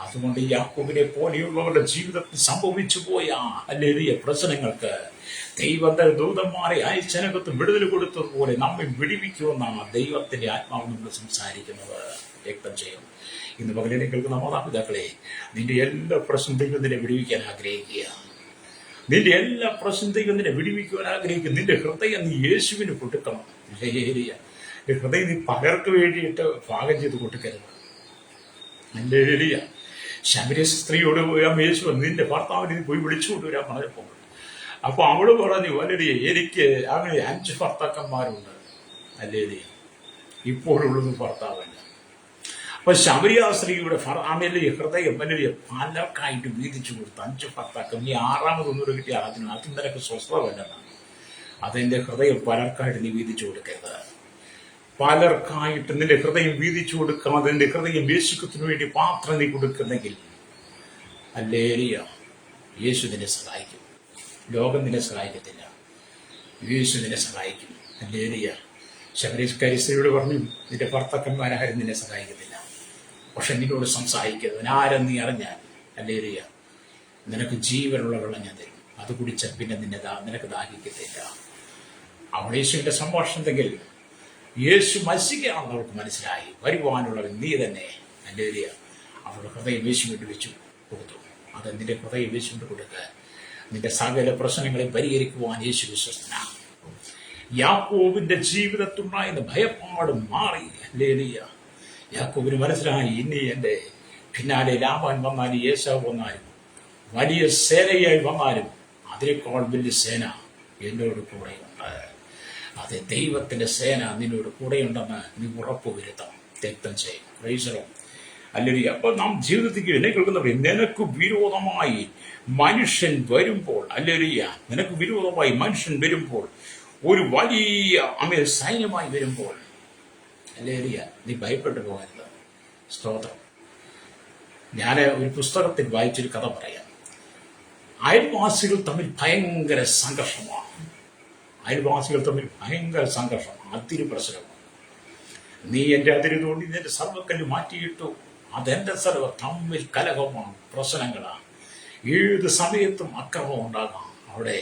അതുകൊണ്ട് യാക്കോബിനെ പോലെയുള്ളവരുടെ ജീവിതത്തിൽ സംഭവിച്ചു പോയ അല്ലേറിയ പ്രശ്നങ്ങൾക്ക് ദൈവം തന്റെ ദൂതന്മാരെ അയച്ചനകത്ത് വിടുതൽ കൊടുത്തതുപോലെ നമ്മെ വിടിവിക്കുമെന്നാണ് ദൈവത്തിന്റെ ആത്മാവ് നമ്മൾ സംസാരിക്കുന്നത്. രക്തം ചെയ്യും. ഇന്ന് പകലിനെ കേൾക്കുന്ന മാതാപിതാക്കളെ, നിന്റെ എല്ലാ പ്രശ്നം ദൈവത്തിനെ വിടിവിക്കാൻ ആഗ്രഹിക്കുക. നിന്റെ എല്ലാ പ്രശ്നം ദൈവത്തിനെ വിടിവിക്കുവാൻ ആഗ്രഹിക്കുക. നിന്റെ ഹൃദയം നീ യേശുവിന് കൊടുക്കണം. ഹൃദയം നീ പലർക്ക് വേണ്ടിയിട്ട് പാകം ചെയ്ത് കൊടുക്കരുത്. അല്ലേലിയ. ശമരിയ സ്ത്രീയോട് യേശു നിന്റെ ഭർത്താവിനെ പോയി വിളിച്ചുകൊണ്ടുവരാൻ പറഞ്ഞപ്പോൾ അപ്പൊ അവള് പറഞ്ഞു, അല്ലേലിയ, എനിക്ക് അങ്ങനെ 5 ഭർത്താക്കന്മാരുണ്ട്. അല്ലേലിയ. ഇപ്പോഴുള്ളത് ഭർത്താവല്ല. അപ്പൊ ശമരിയ സ്ത്രീയുടെ അമേലിയ ഹൃദയം അല്ലേലിയ പലർക്കായിട്ട് വീതിച്ചു കൊടുത്തു. 5 ഭർത്താക്കൾ. നീ 6ാമതൊന്നൂടെ കിട്ടിയ അതിന് നിനക്ക് സ്വസ്ഥമല്ലെന്നാണ്. അതെന്റെ ഹൃദയം പലർക്കായിട്ട് നീ വീതിച്ചു കൊടുക്കരുത്. പലർക്കായിട്ട് നിന്റെ ഹൃദയം വീതിച്ചു കൊടുക്കാതെ നിന്റെ ഹൃദയം യേശുക്രിസ്തുവിന് വേണ്ടി മാത്രം നീ കൊടുക്കുന്നെങ്കിൽ അല്ലേലിയ, യേശു നിന്നെ സഹായിക്കും. ലോകം നിന്നെ സഹായിക്കത്തില്ല. യേശു നിന്നെ സഹായിക്കും. അല്ലേലിയ. ശബരീസ്കരിസ്ത്രീയോട് പറഞ്ഞു, നിന്റെ ഭർത്താക്കന്മാരാരും നിന്നെ സഹായിക്കത്തില്ല. പക്ഷെ നിന്നോട് സംസാരിക്കുന്നത് ആരെന്ന് നീ അറിഞ്ഞാൽ അല്ലേലിയ, നിനക്ക് ജീവനുള്ള വെള്ളം ഞാൻ തരും. അത് കുടിച്ചാൽ പിന്നെ നിനക്ക് ദാഹിക്കത്തില്ല. അവിടെ യേശുവിന്റെ സംഭാഷണത്തെങ്കിൽ യേശു മത്സ്യമാണെന്ന് അവൾക്ക് മനസ്സിലായി. വരുവാനുള്ളവൻ നീ തന്നെ. അല്ലേലിയ. അവളുടെ ഹൃദയം യേശുവിട്ട് വെച്ചു കൊടുത്തു. അത് നിന്റെ ഹൃദയം യേശുവിട്ട് കൊടുക്കുക. നിന്റെ സകല പ്രശ്നങ്ങളെ പരിഹരിക്കുവാൻ യേശു വിശ്വസ്തനാണ്. യാക്കോബിന്റെ ജീവിതത്തിലുണ്ടായിരുന്ന ഭയപ്പാടും മാറി. അല്ലേലിയ. യാക്കോബിന് മനസ്സിലായി, ഇനി എന്റെ പിന്നാലെ ലാബാൻ വന്നാലും ഏശാവ് വന്നാലും വലിയ സേനയായി വന്നാലും അതിനേക്കാൾ വലിയ സേന എന്നോട് കൂടെയുണ്ട്. അത് ദൈവത്തിന്റെ സേന നിന്നോട് കൂടെയുണ്ടെന്ന് നീ ഉറപ്പുവരുത്തണം. രക്തം ചെയ്യും. പ്രൈസറോ. അല്ലെങ്കിൽ അപ്പൊ നാം ജീവിതത്തിലേക്ക് എന്നെ കേൾക്കുന്നവർ, നിനക്ക് വിരോധമായി മനുഷ്യൻ വരുമ്പോൾ, അല്ലേലിയ, നിനക്ക് വിരോധമായി മനുഷ്യൻ വരുമ്പോൾ, ഒരു വലിയ സൈന്യമായി വരുമ്പോൾ, അല്ലേലിയ, നീ ഭയപ്പെട്ടു പോകരുത്. സ്തോത്രം. ഞാൻ ഒരു പുസ്തകത്തിൽ വായിച്ചൊരു കഥ പറയാം. അയൽവാസികൾ തമ്മിൽ ഭയങ്കര സംഘർഷമാണ്. അതിരി പ്രശ്നമാണ്. നീ എന്റെ അതിര് തോണ്ടി നിന്റെ സർവക്കല്ല് മാറ്റിയിട്ടു, അതെന്റെ സർവ തമ്മിൽ കലഹമാണ്, പ്രശ്നങ്ങളാണ്. ഏത് സമയത്തും അക്രമം ഉണ്ടാകാം. അവിടെ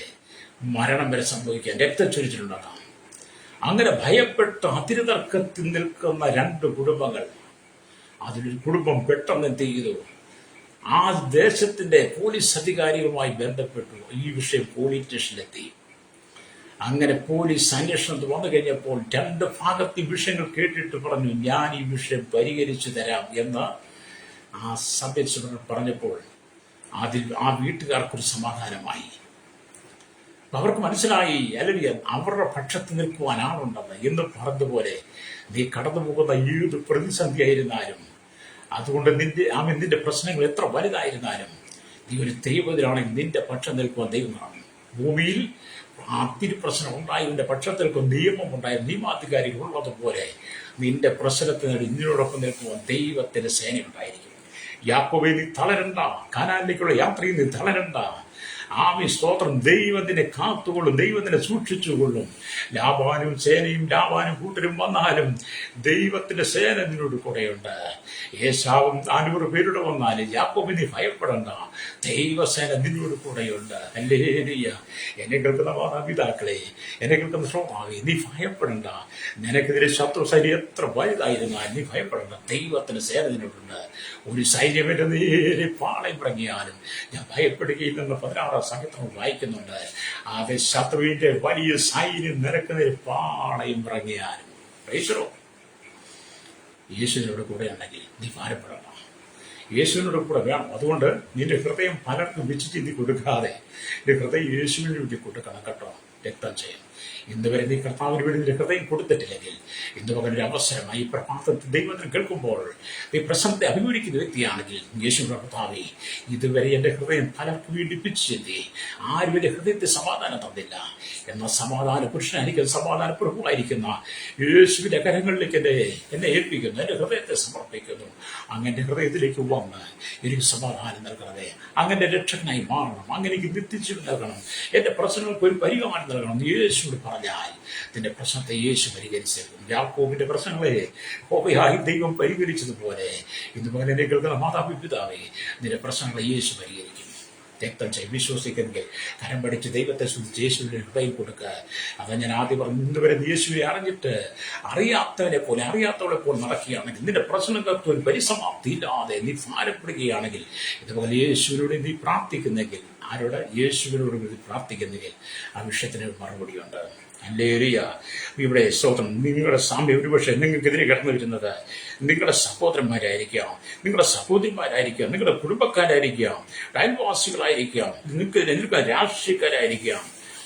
മരണം വരെ സംഭവിക്കാം, രക്തച്ചൊരിച്ചിലുണ്ടാകാം. അങ്ങനെ ഭയപ്പെട്ട് അതിരുതർക്കത്തിൽ നിൽക്കുന്ന 2 കുടുംബങ്ങൾ, അതിലൊരു കുടുംബം പെട്ടെന്ന് എന്ത് ചെയ്തു, ആ ദേശത്തിന്റെ പോലീസ് അധികാരികളുമായി ബന്ധപ്പെട്ടു. ഈ വിഷയം പോലീസ് സ്റ്റേഷനിലെത്തി. അങ്ങനെ പോലീസ് അന്വേഷണത്തിൽ വന്നു കഴിഞ്ഞപ്പോൾ 2 ഭാഗത്ത് ഈ വിഷയങ്ങൾ കേട്ടിട്ട് പറഞ്ഞു, ഞാൻ ഈ വിഷയം പരിഹരിച്ചു തരാം എന്ന് ആ സബ് ഇൻസ്പെക്ടർ പറഞ്ഞപ്പോൾ അതിൽ ആ വീട്ടുകാർക്കൊരു സമാധാനമായി. അവർക്ക് മനസ്സിലായി, അല്ലെങ്കിൽ അവരുടെ പക്ഷത്ത് നിൽക്കുവാൻ ആളുണ്ടെന്ന്. എന്ന് പറഞ്ഞതുപോലെ നീ കടന്നു പോകുന്ന ഏത് പ്രതിസന്ധിയായിരുന്നാലും, അതുകൊണ്ട് നിന്റെ പ്രശ്നങ്ങൾ എത്ര വലുതായിരുന്നാലും, നീ ഒരു ദൈവത്തിലാണെങ്കിൽ നിന്റെ പക്ഷം നിൽക്കുവാൻ ദൈവം കാണും. ഭൂമിയിൽ ആ തിരുപ്രശ്നം ഉണ്ടായതിന്റെ പക്ഷത്തിൽക്കും നിയമമുണ്ടായ നിയമാധികാരികൾ ഉള്ളതുപോലെ നിന്റെ പ്രശ്നത്തിന് നിന്നോടൊപ്പം നിൽക്കുവാൻ ദൈവത്തിന്റെ സേന ഉണ്ടായിരിക്കും. യാക്കോബേ, നീ തളരണ്ട. കാനാനിലേക്കുള്ള യാത്രയിൽ നീ തളരണ്ട. ആമി സ്തോത്രം. ദൈവം നിന്നെ കാത്തുകൊള്ളും, ദൈവം നിന്നെ സൂക്ഷിച്ചുകൊള്ളും. ലാബാനും സേനയും ലാബാനും കൂട്ടരും വന്നാലും ദൈവത്തിന്റെ സേന നിന്നോട് കൂടെയുണ്ട്. ഏശാവും 400 പേരുടെ വന്നാലും യാക്കോബ് നീ ഭയപ്പെടണ്ട, ദൈവസേന നിന്നോട് കൂടെയുണ്ട്. ഹല്ലേലൂയ. എന്നെ കേൾക്കുന്ന മാതാപിതാക്കളെ, എന്നെ കേൾക്കുന്ന ശ്രോതാവേ, നീ ഭയപ്പെടണ്ട. നിനക്കെതിരെ ശത്രു സൈന്യം എത്ര വലുതായിരുന്നാലും നീ ഭയപ്പെടണ്ട, ദൈവത്തിന്റെ സേന നിന്നോടുണ്ട്. ഒരു സൈന്യമെന്റെ നേരെ പാളയമിറങ്ങിയാലും ഞാൻ ഭയപ്പെടുകയില്ലെന്ന് 16 സംഗീതം വായിക്കുന്നുണ്ട്. അത് ശത്രുവിന്റെ വലിയ സൈന്യം നിരക്കുന്നതിന് പാളയം ഇറങ്ങിയാലും യേശുവിനോട് കൂടെ ഉണ്ടെങ്കിൽ നീ ഭാരപ്പെടണം. യേശുവിനോട് കൂടെ വേണം. അതുകൊണ്ട് നിന്റെ ഹൃദയം പലർക്കും വെച്ച് ചിന്തി കൊടുക്കാതെ നിന്റെ ഹൃദയം യേശുവിന് വേണ്ടി കൊടുക്കണം കേട്ടോ. രക്തം ചെയ്യും. ഇന്ന് വരെ നീ കർത്താവിന് വേണ്ടി നിന്റെ ഹൃദയം കൊടുത്തിട്ടില്ലെങ്കിൽ ഇന്ന് പകലൊരു അവസരമായി പ്രഭാതത്തിൽ ദൈവത്തിന് കേൾക്കുമ്പോൾ നീ പ്രശ്നത്തെ അഭിമുഖിക്കുന്ന വ്യക്തിയാണെങ്കിൽ യേശു കർത്താവേ, ഇതുവരെ എന്റെ ഹൃദയം പലർക്കും വേണ്ടി പിച്ചു ചെന്തി, ആരും എന്റെ ഹൃദയത്തെ സമാധാനം തന്നില്ല. എന്നാൽ സമാധാന പുരുഷനായിരിക്കുന്ന സമാധാന പ്രഭുവായിരിക്കുന്ന യേശുവിന്റെ കരങ്ങളിലേക്ക് എന്നെ ഏൽപ്പിക്കുന്നു, എന്റെ ഹൃദയത്തെ സമർപ്പിക്കുന്നു. അങ്ങനെ ഹൃദയത്തിലേക്ക് വന്ന് എനിക്ക് സമാധാനം നൽകണമേ, അങ്ങനെ രക്ഷകനായി മാറണം, അങ്ങനെ എനിക്ക് നിത്യജീവൻ നൽകണം, എന്റെ പ്രശ്നങ്ങൾക്ക് ഒരു പരിഹാരം നൽകണം. യേശുവിനോട് പറഞ്ഞാൽ നിന്റെ പ്രശ്നത്തെ യേശു പരിഹരിച്ചേക്കും. യാക്കോബിന്റെ പ്രശ്നങ്ങളെ ഹോബയായി ദൈവം പരിഹരിച്ചതുപോലെ ഇതുപോലെ എന്നെ കേൾക്കുന്ന മാതാപിതാവേ, നിന്റെ പ്രശ്നങ്ങളെ യേശു പരിഹരിക്കും. രക്തം ചെയ്ത് വിശ്വസിക്കുന്നെങ്കിൽ കരം പഠിച്ച് ദൈവത്തെ സ്തുതിച്ച് യേശുവിന്റെ ഹൃദയം കൊടുക്കുക. അത് ഞാൻ ആദ്യം പറഞ്ഞു. ഇന്നുവരെ യേശുവിനെ അറിഞ്ഞിട്ട് അറിയാത്തവളെ പോലെ നടക്കുകയാണെങ്കിൽ, നിന്റെ പ്രശ്നങ്ങൾക്ക് ഒരു പരിസമാപ്തി ഇല്ലാതെ നീ ഭാരപ്പെടുകയാണെങ്കിൽ, ഇതുപോലെ യേശുവിനോട് നീ പ്രാർത്ഥിക്കുന്നെങ്കിൽ, ആരോട്? യേശുവിനോട് പ്രാർത്ഥിക്കുന്നെങ്കിൽ ആ വിഷയത്തിന് മറുപടിയുണ്ട്. ഹല്ലേലൂയ. ഇവിടെ സ്തോത്രം. നിങ്ങളുടെ സാമ്യം ഒരുപക്ഷെ നിങ്ങൾക്കെതിരെ കടന്നു വരുന്നത് നിങ്ങളുടെ സഹോദരന്മാരായിരിക്കാം, നിങ്ങളുടെ സഹോദരിമാരായിരിക്കാം, നിങ്ങളുടെ കുടുംബക്കാരായിരിക്കാം, അയൽവാസികളായിരിക്കാം, നിങ്ങൾക്ക് രാഷ്ട്രീയക്കാരായിരിക്കാം.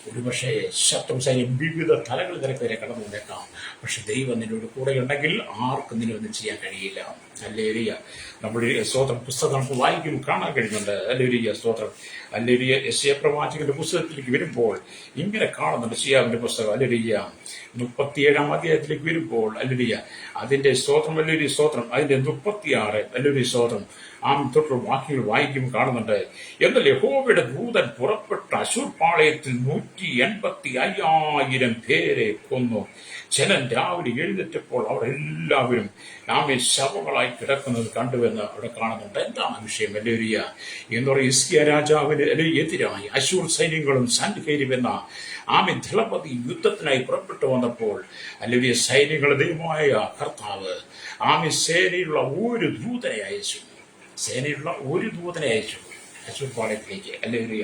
ഒരുപക്ഷെ ശത്രു സൈന്യം വിവിധ തലങ്ങളിൽ നിനക്കെതിരെ കടന്നു വന്നേക്കാം. പക്ഷെ ദൈവം നിന്നോട് കൂടെയുണ്ടെങ്കിൽ ആർക്കും നിന്നൊന്നും ചെയ്യാൻ കഴിയില്ല. ഹല്ലേലൂയ. നമ്മുടെ സ്തോത്രം പുസ്തകം നമുക്ക് വായിക്കും കാണാൻ കഴിയുന്നുണ്ട്. ഹല്ലേലൂയ. സ്തോത്രം. ഹല്ലേലൂയ. യെശയ്യാ പ്രവാചകന്റെ പുസ്തകത്തിലേക്ക് വരുമ്പോൾ ഇങ്ങനെ കാണുന്നുണ്ട്. യെശയ്യാവിന്റെ പുസ്തകം ഹല്ലേലൂയ 37-ാം അധ്യായത്തിലേക്ക് വരുമ്പോൾ ഹല്ലേലൂയ അതിന്റെ സ്തോത്രം ഹല്ലേലൂയ സ്തോത്രം അതിന്റെ 36 ഹല്ലേലൂയ സ്തോത്രം തൊട്ട് വാക്യങ്ങൾ വായിക്കും കാണുന്നുണ്ട്. എന്നാൽ യഹോവയുടെ ദൂതൻ പുറപ്പെട്ട അശൂർ പാളയത്തിൽ 185,000 പേരെ കൊന്നു. ജനം രാവിലെ എഴുന്നേറ്റപ്പോൾ അവർ എല്ലാവരും ശവങ്ങളായി കിടക്കുന്നത് കണ്ടുവെന്ന് അവിടെ കാണുന്നുണ്ട്. എന്താണ് വിഷയം? ഹല്ലേലൂയ. എന്ന് പറയുന്ന ഹിസ്കിയാ രാജാവിന് എതിരായി അശൂർ സൈന്യങ്ങളും സൻഹേരീബ് എന്ന ദളപതി യുദ്ധത്തിനായി പുറപ്പെട്ടു വന്നപ്പോൾ ഹല്ലേലൂയ സൈന്യങ്ങളുടെ ദൈവമായ കർത്താവ് സേനയുള്ള ഒരു ദൂതനെ അയച്ചു. അശൂർ പാളയത്തിലേക്ക് ഹല്ലേലൂയ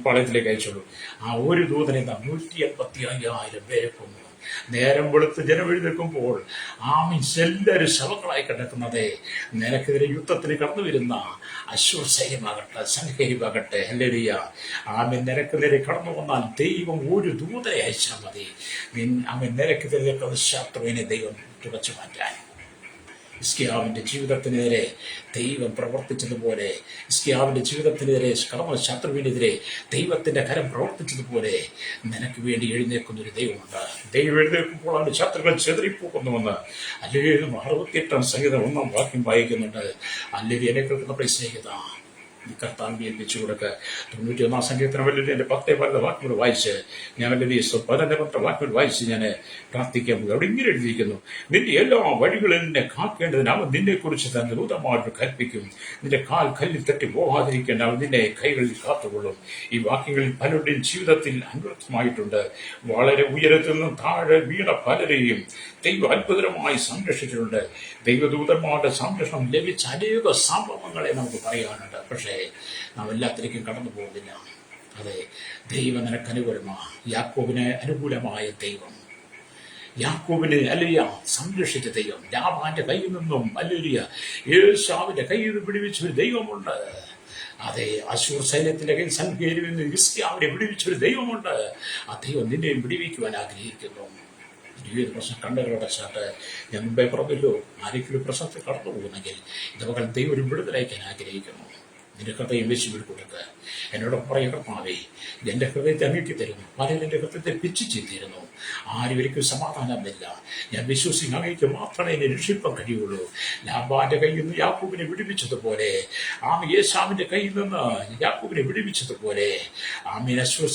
പാളയത്തിലേക്ക് അയച്ചുള്ളൂ. ആ ഒരു ദൂതനെ 185,000 പേരെ കൊന്നു. നേരം വെളുത്ത് ജനം എഴുന്നേൽക്കുമ്പോൾ എല്ലാവരും ശവങ്ങളായി കിടക്കുന്നതേ നിനക്കെതിരെ യുദ്ധത്തിന് കടന്നു വരുന്ന അശൂർ സൈന്യമാകട്ടെ സൻഹേരീബാകട്ടെ ഹല്ലേലൂയ നിനക്കെതിരെ കടന്നു വന്നാൽ ദൈവം ഒരു ദൂതനെ അയച്ചാൽ മതി. നിനക്കെതിരെ ശത്രുവിനെ ദൈവം തുടച്ചു മാറ്റാൻ. ഹിസ്കിയാവിന്റെ ജീവിതത്തിനെതിരെ ദൈവം പ്രവർത്തിച്ചതുപോലെ, ഹിസ്കിയാവിന്റെ ജീവിതത്തിനെതിരെ കടന്ന ശത്രുവിനെതിരെ ദൈവത്തിന്റെ കരം പ്രവർത്തിച്ചതുപോലെ നിനക്ക് വേണ്ടി എഴുന്നേൽക്കുന്ന ഒരു ദൈവമുണ്ട്. ദൈവം എഴുന്നേൽക്കുമ്പോഴാണ് ശത്രുക്കൾ ചെതറിപ്പോകുന്നുവെന്ന് അല്ലെങ്കിൽ 68-ാം സംഗീതം 1-ാം വാക്യം വായിക്കുന്നുണ്ട്. അല്ലെങ്കിൽ എന്നെ കേൾക്കുന്ന സ്നേഹിത കർത്താവിനെ ഏൽപ്പിച്ചു കൊടുക്കുക. 91-ാം സങ്കീർത്തനം വലിയ എൻ്റെ 10 വാക്കുകൾ വായിച്ച് ഞാൻ വലിയ 15 വാക്കുകൾ വായിച്ച് ഞാൻ പ്രാർത്ഥിക്കാൻ പോകും. അവിടെ ഇങ്ങനെ എഴുതിയിരിക്കുന്നു: നിന്റെ എല്ലാ വഴികളിൽ നിന്നെ കാക്കേണ്ടതിന് അവൻ നിന്നെക്കുറിച്ച് തന്നെ ദൂതമായിട്ട് കൽപ്പിക്കും. നിന്റെ കാൽ കല്ലിൽ തട്ടി പോകാതിരിക്കേണ്ട അവൻ നിന്നെ കൈകളിൽ കാത്തുകൊള്ളും. ഈ വാക്യങ്ങളിൽ പലരുടെയും ജീവിതത്തിൽ അന്വർത്ഥമായിട്ടുണ്ട്. വളരെ ഉയരത്തിൽ നിന്നും താഴെ വീണ പലരെയും ദൈവം അത്ഭുതമായി സംരക്ഷിച്ചിട്ടുണ്ട്. ദൈവദൂതന്മാരുടെ സംരക്ഷണം ലഭിച്ച അനേക സംഭവങ്ങളെ നമുക്ക് പറയാനുണ്ട്. പക്ഷേ നാം എല്ലാത്തിലേക്കും കടന്നു പോകുന്നില്ല. അതെ, ദൈവം നിനക്ക് അനുകൂലമാണ്. യാക്കോബിന് അനുകൂലമായ ദൈവം, യാക്കോബിനെ ഹല്ലേലൂയ സംരക്ഷിച്ച ദൈവം, ലാബാന്റെ കയ്യിൽ നിന്നും ഹല്ലേലൂയ ഏശാവിന്റെ കയ്യിൽ നിന്ന് പിടിവിച്ചൊരു ദൈവമുണ്ട്. അതെ, അശൂർ സൈന്യത്തിന്റെ കയ്യിൽ സൻഹേരീബിൽ നിന്ന് ഹിസ്കിയാവിനെ പിടിവിച്ചൊരു ദൈവമുണ്ട്. ആ ദൈവം നിന്നെയും പിടിവിക്കുവാൻ ആഗ്രഹിക്കുന്നു. ജീവിത പ്രശ്നം കണ്ടവരോടച്ചാട്ട് ഞാൻ മുമ്പേ പറഞ്ഞല്ലോ, ആരെങ്കിലും പ്രശ്നത്തിൽ കടന്നു പോകുന്നെങ്കിൽ ഇതുപോലെ ദൈവം ഒരു വിടുതലയക്കാൻ ആഗ്രഹിക്കുന്നു. നിന്റെ ഹൃദയം യേശുവിൽ കൊടുക്കുക. എന്നോട് പറയുക, കർത്താവേ, എന്റെ ഹൃദയത്തെ അങ്ങേക്ക് തരുന്നു. പലരും എന്റെ ഹൃദയത്തെ പിച്ചു ചീത്തിരുന്നു. ആരും എനിക്ക് സമാധാനമില്ല. ഞാൻ വിശ്വസിക്കുന്ന അങ്ങേക്ക് മാത്രമേ എന്നെ രക്ഷിപ്പാൻ കഴിയുള്ളൂ. ലാബാന്റെ കയ്യിൽ നിന്ന് യാക്കോബിനെ വിടുവിച്ചതുപോലെ, യേശാവിന്റെ കയ്യിൽ നിന്ന് യാക്കോബിനെ വിടുവിച്ചതുപോലെ,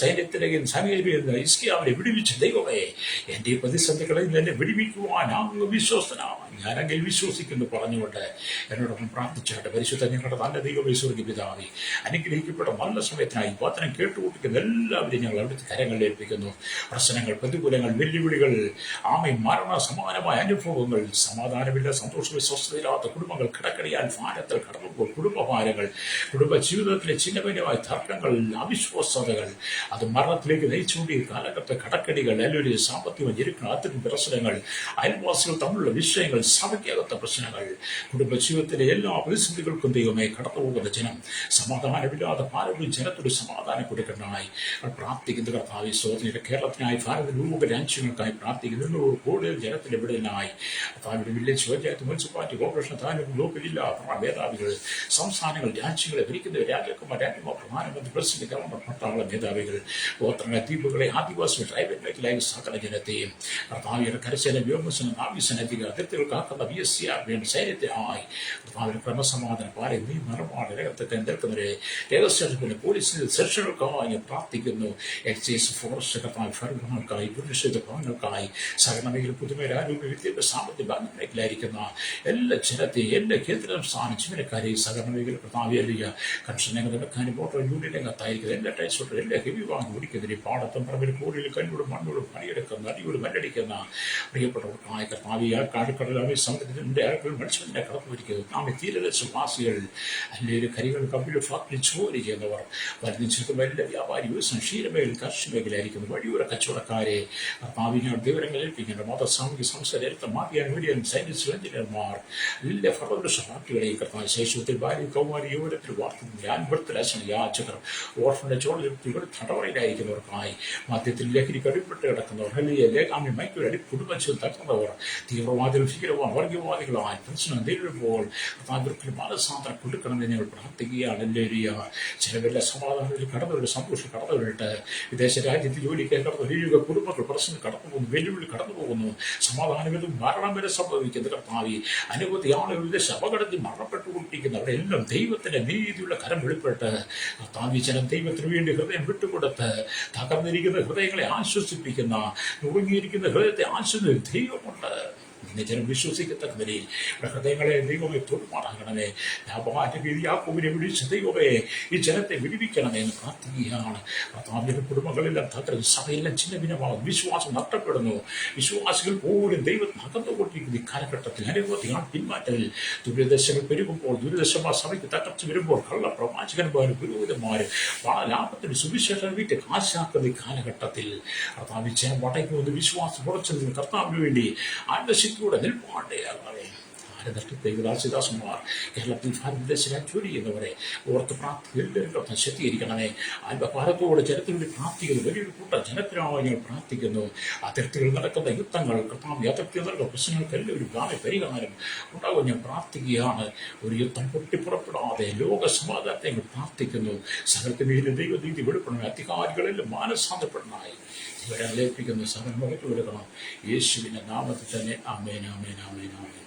സൈന്യത്തിന്റെ സമയത്ത് ഹിസ്കിയാവിനെ വിടുവിച്ച ദൈവമേ, എന്റെ പ്രതിസന്ധികളിൽ നിന്ന് എന്നെ വിടുവിക്കുവാൻ അങ്ങ് വിശ്വസ്തനാണ്. ഞാനെങ്കിൽ വിശ്വസിക്കുന്നു പറഞ്ഞുകൊണ്ട് എന്നോടൊപ്പം പ്രാർത്ഥിച്ചാട്ടെ. പരിശുദ്ധ ഞങ്ങളുടെ നല്ല ദൈവമേ, സ്വർഗ്ഗ പിതാവേ, അനുഗ്രഹിക്കപ്പെട്ട നല്ല സമയത്തിനായി വചനം കേട്ടുകൊണ്ടിരിക്കുന്ന എല്ലാവരെയും ഞങ്ങൾ അവിടുത്തെ കരങ്ങളിൽ ഏൽപ്പിക്കുന്നു. പ്രശ്നങ്ങൾ, പ്രതികൂലങ്ങൾ, വെല്ലുവിളികൾ, മരണ സമാനമായ അനുഭവങ്ങൾ, സമാധാനമില്ല, സന്തോഷമില്ല, സ്വസ്ഥതയില്ലാത്ത കുടുംബങ്ങൾ, കിടക്കടിയാൽ ഭാരത്തിൽ കടന്നുപോകും കുടുംബഭാരങ്ങൾ, കുടുംബ ജീവിതത്തിലെ ചിന്നഭിന്നമായ തർക്കങ്ങൾ, അവിശ്വാസതകൾ, അത് മരണത്തിലേക്ക് നയിച്ചുകൊണ്ടിരിക്കുന്ന കാലഘട്ടത്തെ കടക്കടികൾ, അല്ലെങ്കിൽ സാമ്പത്തിക ഞെരുക്കം, അത്തരം പ്രശ്നങ്ങൾ, അയൽവാസികൾ തമ്മിലുള്ള വിഷയങ്ങൾ, സഭയ്ക്കകത്ത പ്രശ്നങ്ങൾ, കുടുംബജീവിതത്തിലെ എല്ലാ പ്രതിസന്ധികൾക്കും ദൈവമേ കടന്നുപോകുന്ന ജനം സമാധാനമില്ലാതെ ഭാരതീയ ജനത്തോട് സമാധാനം കൊടുക്കണ്ടായി പ്രാർത്ഥിക്കുന്ന കർത്താവേ, സ്തോത്രം. കേരളത്തിനായി, ഭാരത രൂപ രാജ്യങ്ങൾക്കായി പ്രാർത്ഥിക്കുന്നു. കൂടുതൽ ജനത്തിന്റെ വിടലിനായി കർത്താവിന്റെ village panchayat, municipality, corporation, taluk, block, ജില്ലാ മേധാവികൾ, സംസ്ഥാനങ്ങൾ, രാജ്യങ്ങളെ ഭരിക്കുന്ന രാജാക്കന്മാർ, രാജ്യമാർ, പ്രധാനമന്ത്രി, പ്രസിഡന്റ്, ഗവർണർ, പട്ടാള മേധാവികൾ, ഗോത്രങ്ങളെ, ദ്വീപുകളെ, ആദിവാസികൾ, ട്രൈബൽ മേഖലയിലെ സകല ജനത്തെയും കർത്താവിന്റെ കരസേന, വ്യോമസേന, നാവികസേന, അതിർത്തികൾ കാക്കുന്ന VSCR വേണ്ടി സൈന്യത്തിനായി കർത്താവിന്റെ ക്രമസമാധാനം പാലെ നീ മറമാണ് രംഗത്തെ നിൽക്കുന്നവരെ രഹസ്യത്തിന് പോലീസിൽ സെക്ഷനുകൾക്കായി പ്രാർത്ഥിക്കുന്നു. എക്സൈസ്, ഫോറസ്റ്റ്, കർത്താവ് ഭരണങ്ങൾക്കായി, പുരുഷ ഭവനങ്ങൾക്കായി, സഹകരണ പുതുമയുടെ ആരോഗ്യ വിദ്യാഭ്യാസ സാമ്പത്തിക ബാങ്ക് മേഖലയിലായിരിക്കുന്ന എല്ലാ ജനത്തെയും, എല്ലാ കേന്ദ്ര സംസ്ഥാന ജീവനക്കാരെയും, സഹകരണ മേഖല കർത്താവിയ കൺഷൻ രംഗത്ത്, മോട്ടോർ യൂണിയൻ രംഗത്തായിരിക്കുന്ന എല്ലാ ടൈസോട്ടും, എല്ലാ ഹെവി വാങ്ങി ഓടിക്കുന്നതിന് പാടത്തും പറമ്പിൽ കൂടുതൽ കല്ലോടും മണ്ണോടും പണിയെടുക്കുന്ന, അടിയോട് മല്ലടിക്കുന്ന പ്രിയപ്പെട്ടവർക്കായ കർത്താവിയ കാടുകടലാമി സമുദ്രത്തിന്റെ ആളുകൾ മത്സ്യത്തിന്റെ കടന്നുവരിക്കുന്നത് തീരദേശവാസികൾ, അല്ലെങ്കിൽ കരികൾ, കമ്പികൾ, ഫാക്ടറി ജോലി ചെയ്യുന്നവർ, വലിയ എല്ലാ വ്യാപാരി, വ്യവസായ, ക്ഷീരമേഖല, കാർഷിക മേഖലയായിരിക്കുന്ന വഴിയൂര കച്ചവടക്കാരെ കർത്താവിനോട് വിവരങ്ങൾ ഏൽപ്പിക്കേണ്ട മത, സാമൂഹിക, സംസ്കാരം, മാധ്യമ, മീഡിയൻ, സയൻസ്, എഞ്ചിനീയർമാർ, എല്ലാ ഫലവൃക്ഷ പാർട്ടികളെയും കർത്താവ് ശൈശവത്തിൽ, ഭാര്യ, കൗമാരി, യുവനത്തിൽ വാർത്തകൾ, അൻപത്തിലക്ഷണ യാചകർ, ഓർഫന്റെ ചോദ്യത്തിൽ തടവറയിലായിരിക്കുന്നവർക്കായി, മദ്യത്തിൽ ലഹരി കടിപ്പെട്ട് കിടക്കുന്നവർ, മൈക്കൊരടി കുടുംബത്തിൽ തകർന്നവർ, തീവ്രവാദികൾ, ഭീകരവാദ വർഗീയവാദികളായി പ്രശ്നം നേരിടുമ്പോൾ കർത്താവിற்கு മനസ്സാന്തരം കൊടുക്കണമെന്ന് ഞങ്ങൾ പ്രാർത്ഥിക്കുകയാണ്. ചിലവെല്ലാം സമാധാനത്തിൽ കടന്നവരുടെ സന്തോഷം കടന്നുവരട്ടെ. വിദേശ രാജ്യത്ത് ജോലിക്ക് കടന്നു കുടുംബങ്ങൾ പ്രശ്നം കടന്നു പോകുന്നു, വെല്ലുവിളി കടന്നു പോകുന്നു, സമാധാനമെന്നും മരണം വരെ സംഭവിക്കുന്ന കർത്താവി, അനവധി ആളുകളുടെ അപകടത്തിൽ മരണപ്പെട്ടുകൊണ്ടിരിക്കുന്ന അവിടെ എല്ലാം ദൈവത്തിന്റെ നീതിയുള്ള കരം വെളിപ്പെട്ട് കർത്താവി ജനം ദൈവത്തിന് വേണ്ടി ഹൃദയം വിട്ടുകൊടുത്ത് തകർന്നിരിക്കുന്ന ഹൃദയങ്ങളെ ആശ്വസിപ്പിക്കുന്ന, നുറുങ്ങിയിരിക്കുന്ന ഹൃദയത്തെ ആശ്വസിക്കുന്ന ദൈവമുണ്ട്. നിന്നെ ജനം വിശ്വസിക്കത്തക്ക നിലയിൽ ഹൃദയങ്ങളെ ദൈവമേ തൊടുമാറാകണമേ. യാക്കോബിനെ വിളിച്ച ദൈവമേ, ഈ ജനത്തെ വിടുവിക്കണമേ എന്ന് പ്രാർത്ഥിക്കുകയാണ്. കർത്താവിന്റെ കുടുംബങ്ങളെല്ലാം തകർന്ന് സഭയെല്ലാം ഛിന്നഭിന്നമാകും, വിശ്വാസം നഷ്ടപ്പെടുന്നു. വിശ്വാസികൾ പോലും ദൈവത്തിന് അകന്നുകൊണ്ടിരിക്കുന്ന ഈ കാലഘട്ടത്തിൽ അനവധി പിന്മാറ്റൽ, ദുരിതശകൾ പെരുകുമ്പോൾ, ദുരിതശമാ സഭയ്ക്ക് തകർച്ച വരുമ്പോൾ, കള്ളപ്രവാചകന്മാരും പുരോഹിതന്മാരും ലാഭത്തിന് സുവിശേഷം വീട്ടിൽ കാശാക്കുന്ന ഈ കാലഘട്ടത്തിൽ കർത്താവ് ജനം വടങ്ങുന്ന വിശ്വാസം ഉറച്ചു നിന്ന് കർത്താവിന് വേണ്ടി ആത്മശക്തിയോടെ നിൽപ്പാണ്ടേയാകണമേ. ദൈവദാസിദാസന്മാർ കേരളത്തിൽ ഭാരതദേശ ജോലി ചെയ്യുന്നവരെ ഓർത്ത് പ്രാർത്ഥിക്കുക, ശക്തീകരിക്കണമേ. ആത്മഭാരത്തോടെ ജനത്തിനുവേണ്ടി പ്രാർത്ഥിക്കുന്നു. വലിയൊരു കൂട്ടം ജനത്തിനായി ഞങ്ങൾ പ്രാർത്ഥിക്കുന്നു. അതിർത്തികൾ നടക്കുന്ന യുദ്ധങ്ങൾ, കർത്താവ് അതിർത്തികൾ നടക്കുന്ന പ്രശ്നങ്ങൾക്കെല്ലാം ഒരു ഗാമി പരിഹാരം ഉണ്ടാകും ഞാൻ പ്രാർത്ഥിക്കുകയാണ്. ഒരു യുദ്ധം പൊട്ടിപ്പുറപ്പെടാതെ ലോക സമാധാനത്തെ ഞങ്ങൾ പ്രാർത്ഥിക്കുന്നു. സകലത്തിന് ദൈവനീതി വെളിപ്പെടണമേ. അധികാരികളെല്ലാം മാനസാന്തപ്പെടണമായി ഇവരെ ലേൽപ്പിക്കുന്നു. സകല മുഖത്ത് കൊടുക്കണം യേശുവിന്റെ നാമത്തിൽ തന്നെ. ആമേൻ, ആമേൻ, ആമേൻ, ആമേൻ.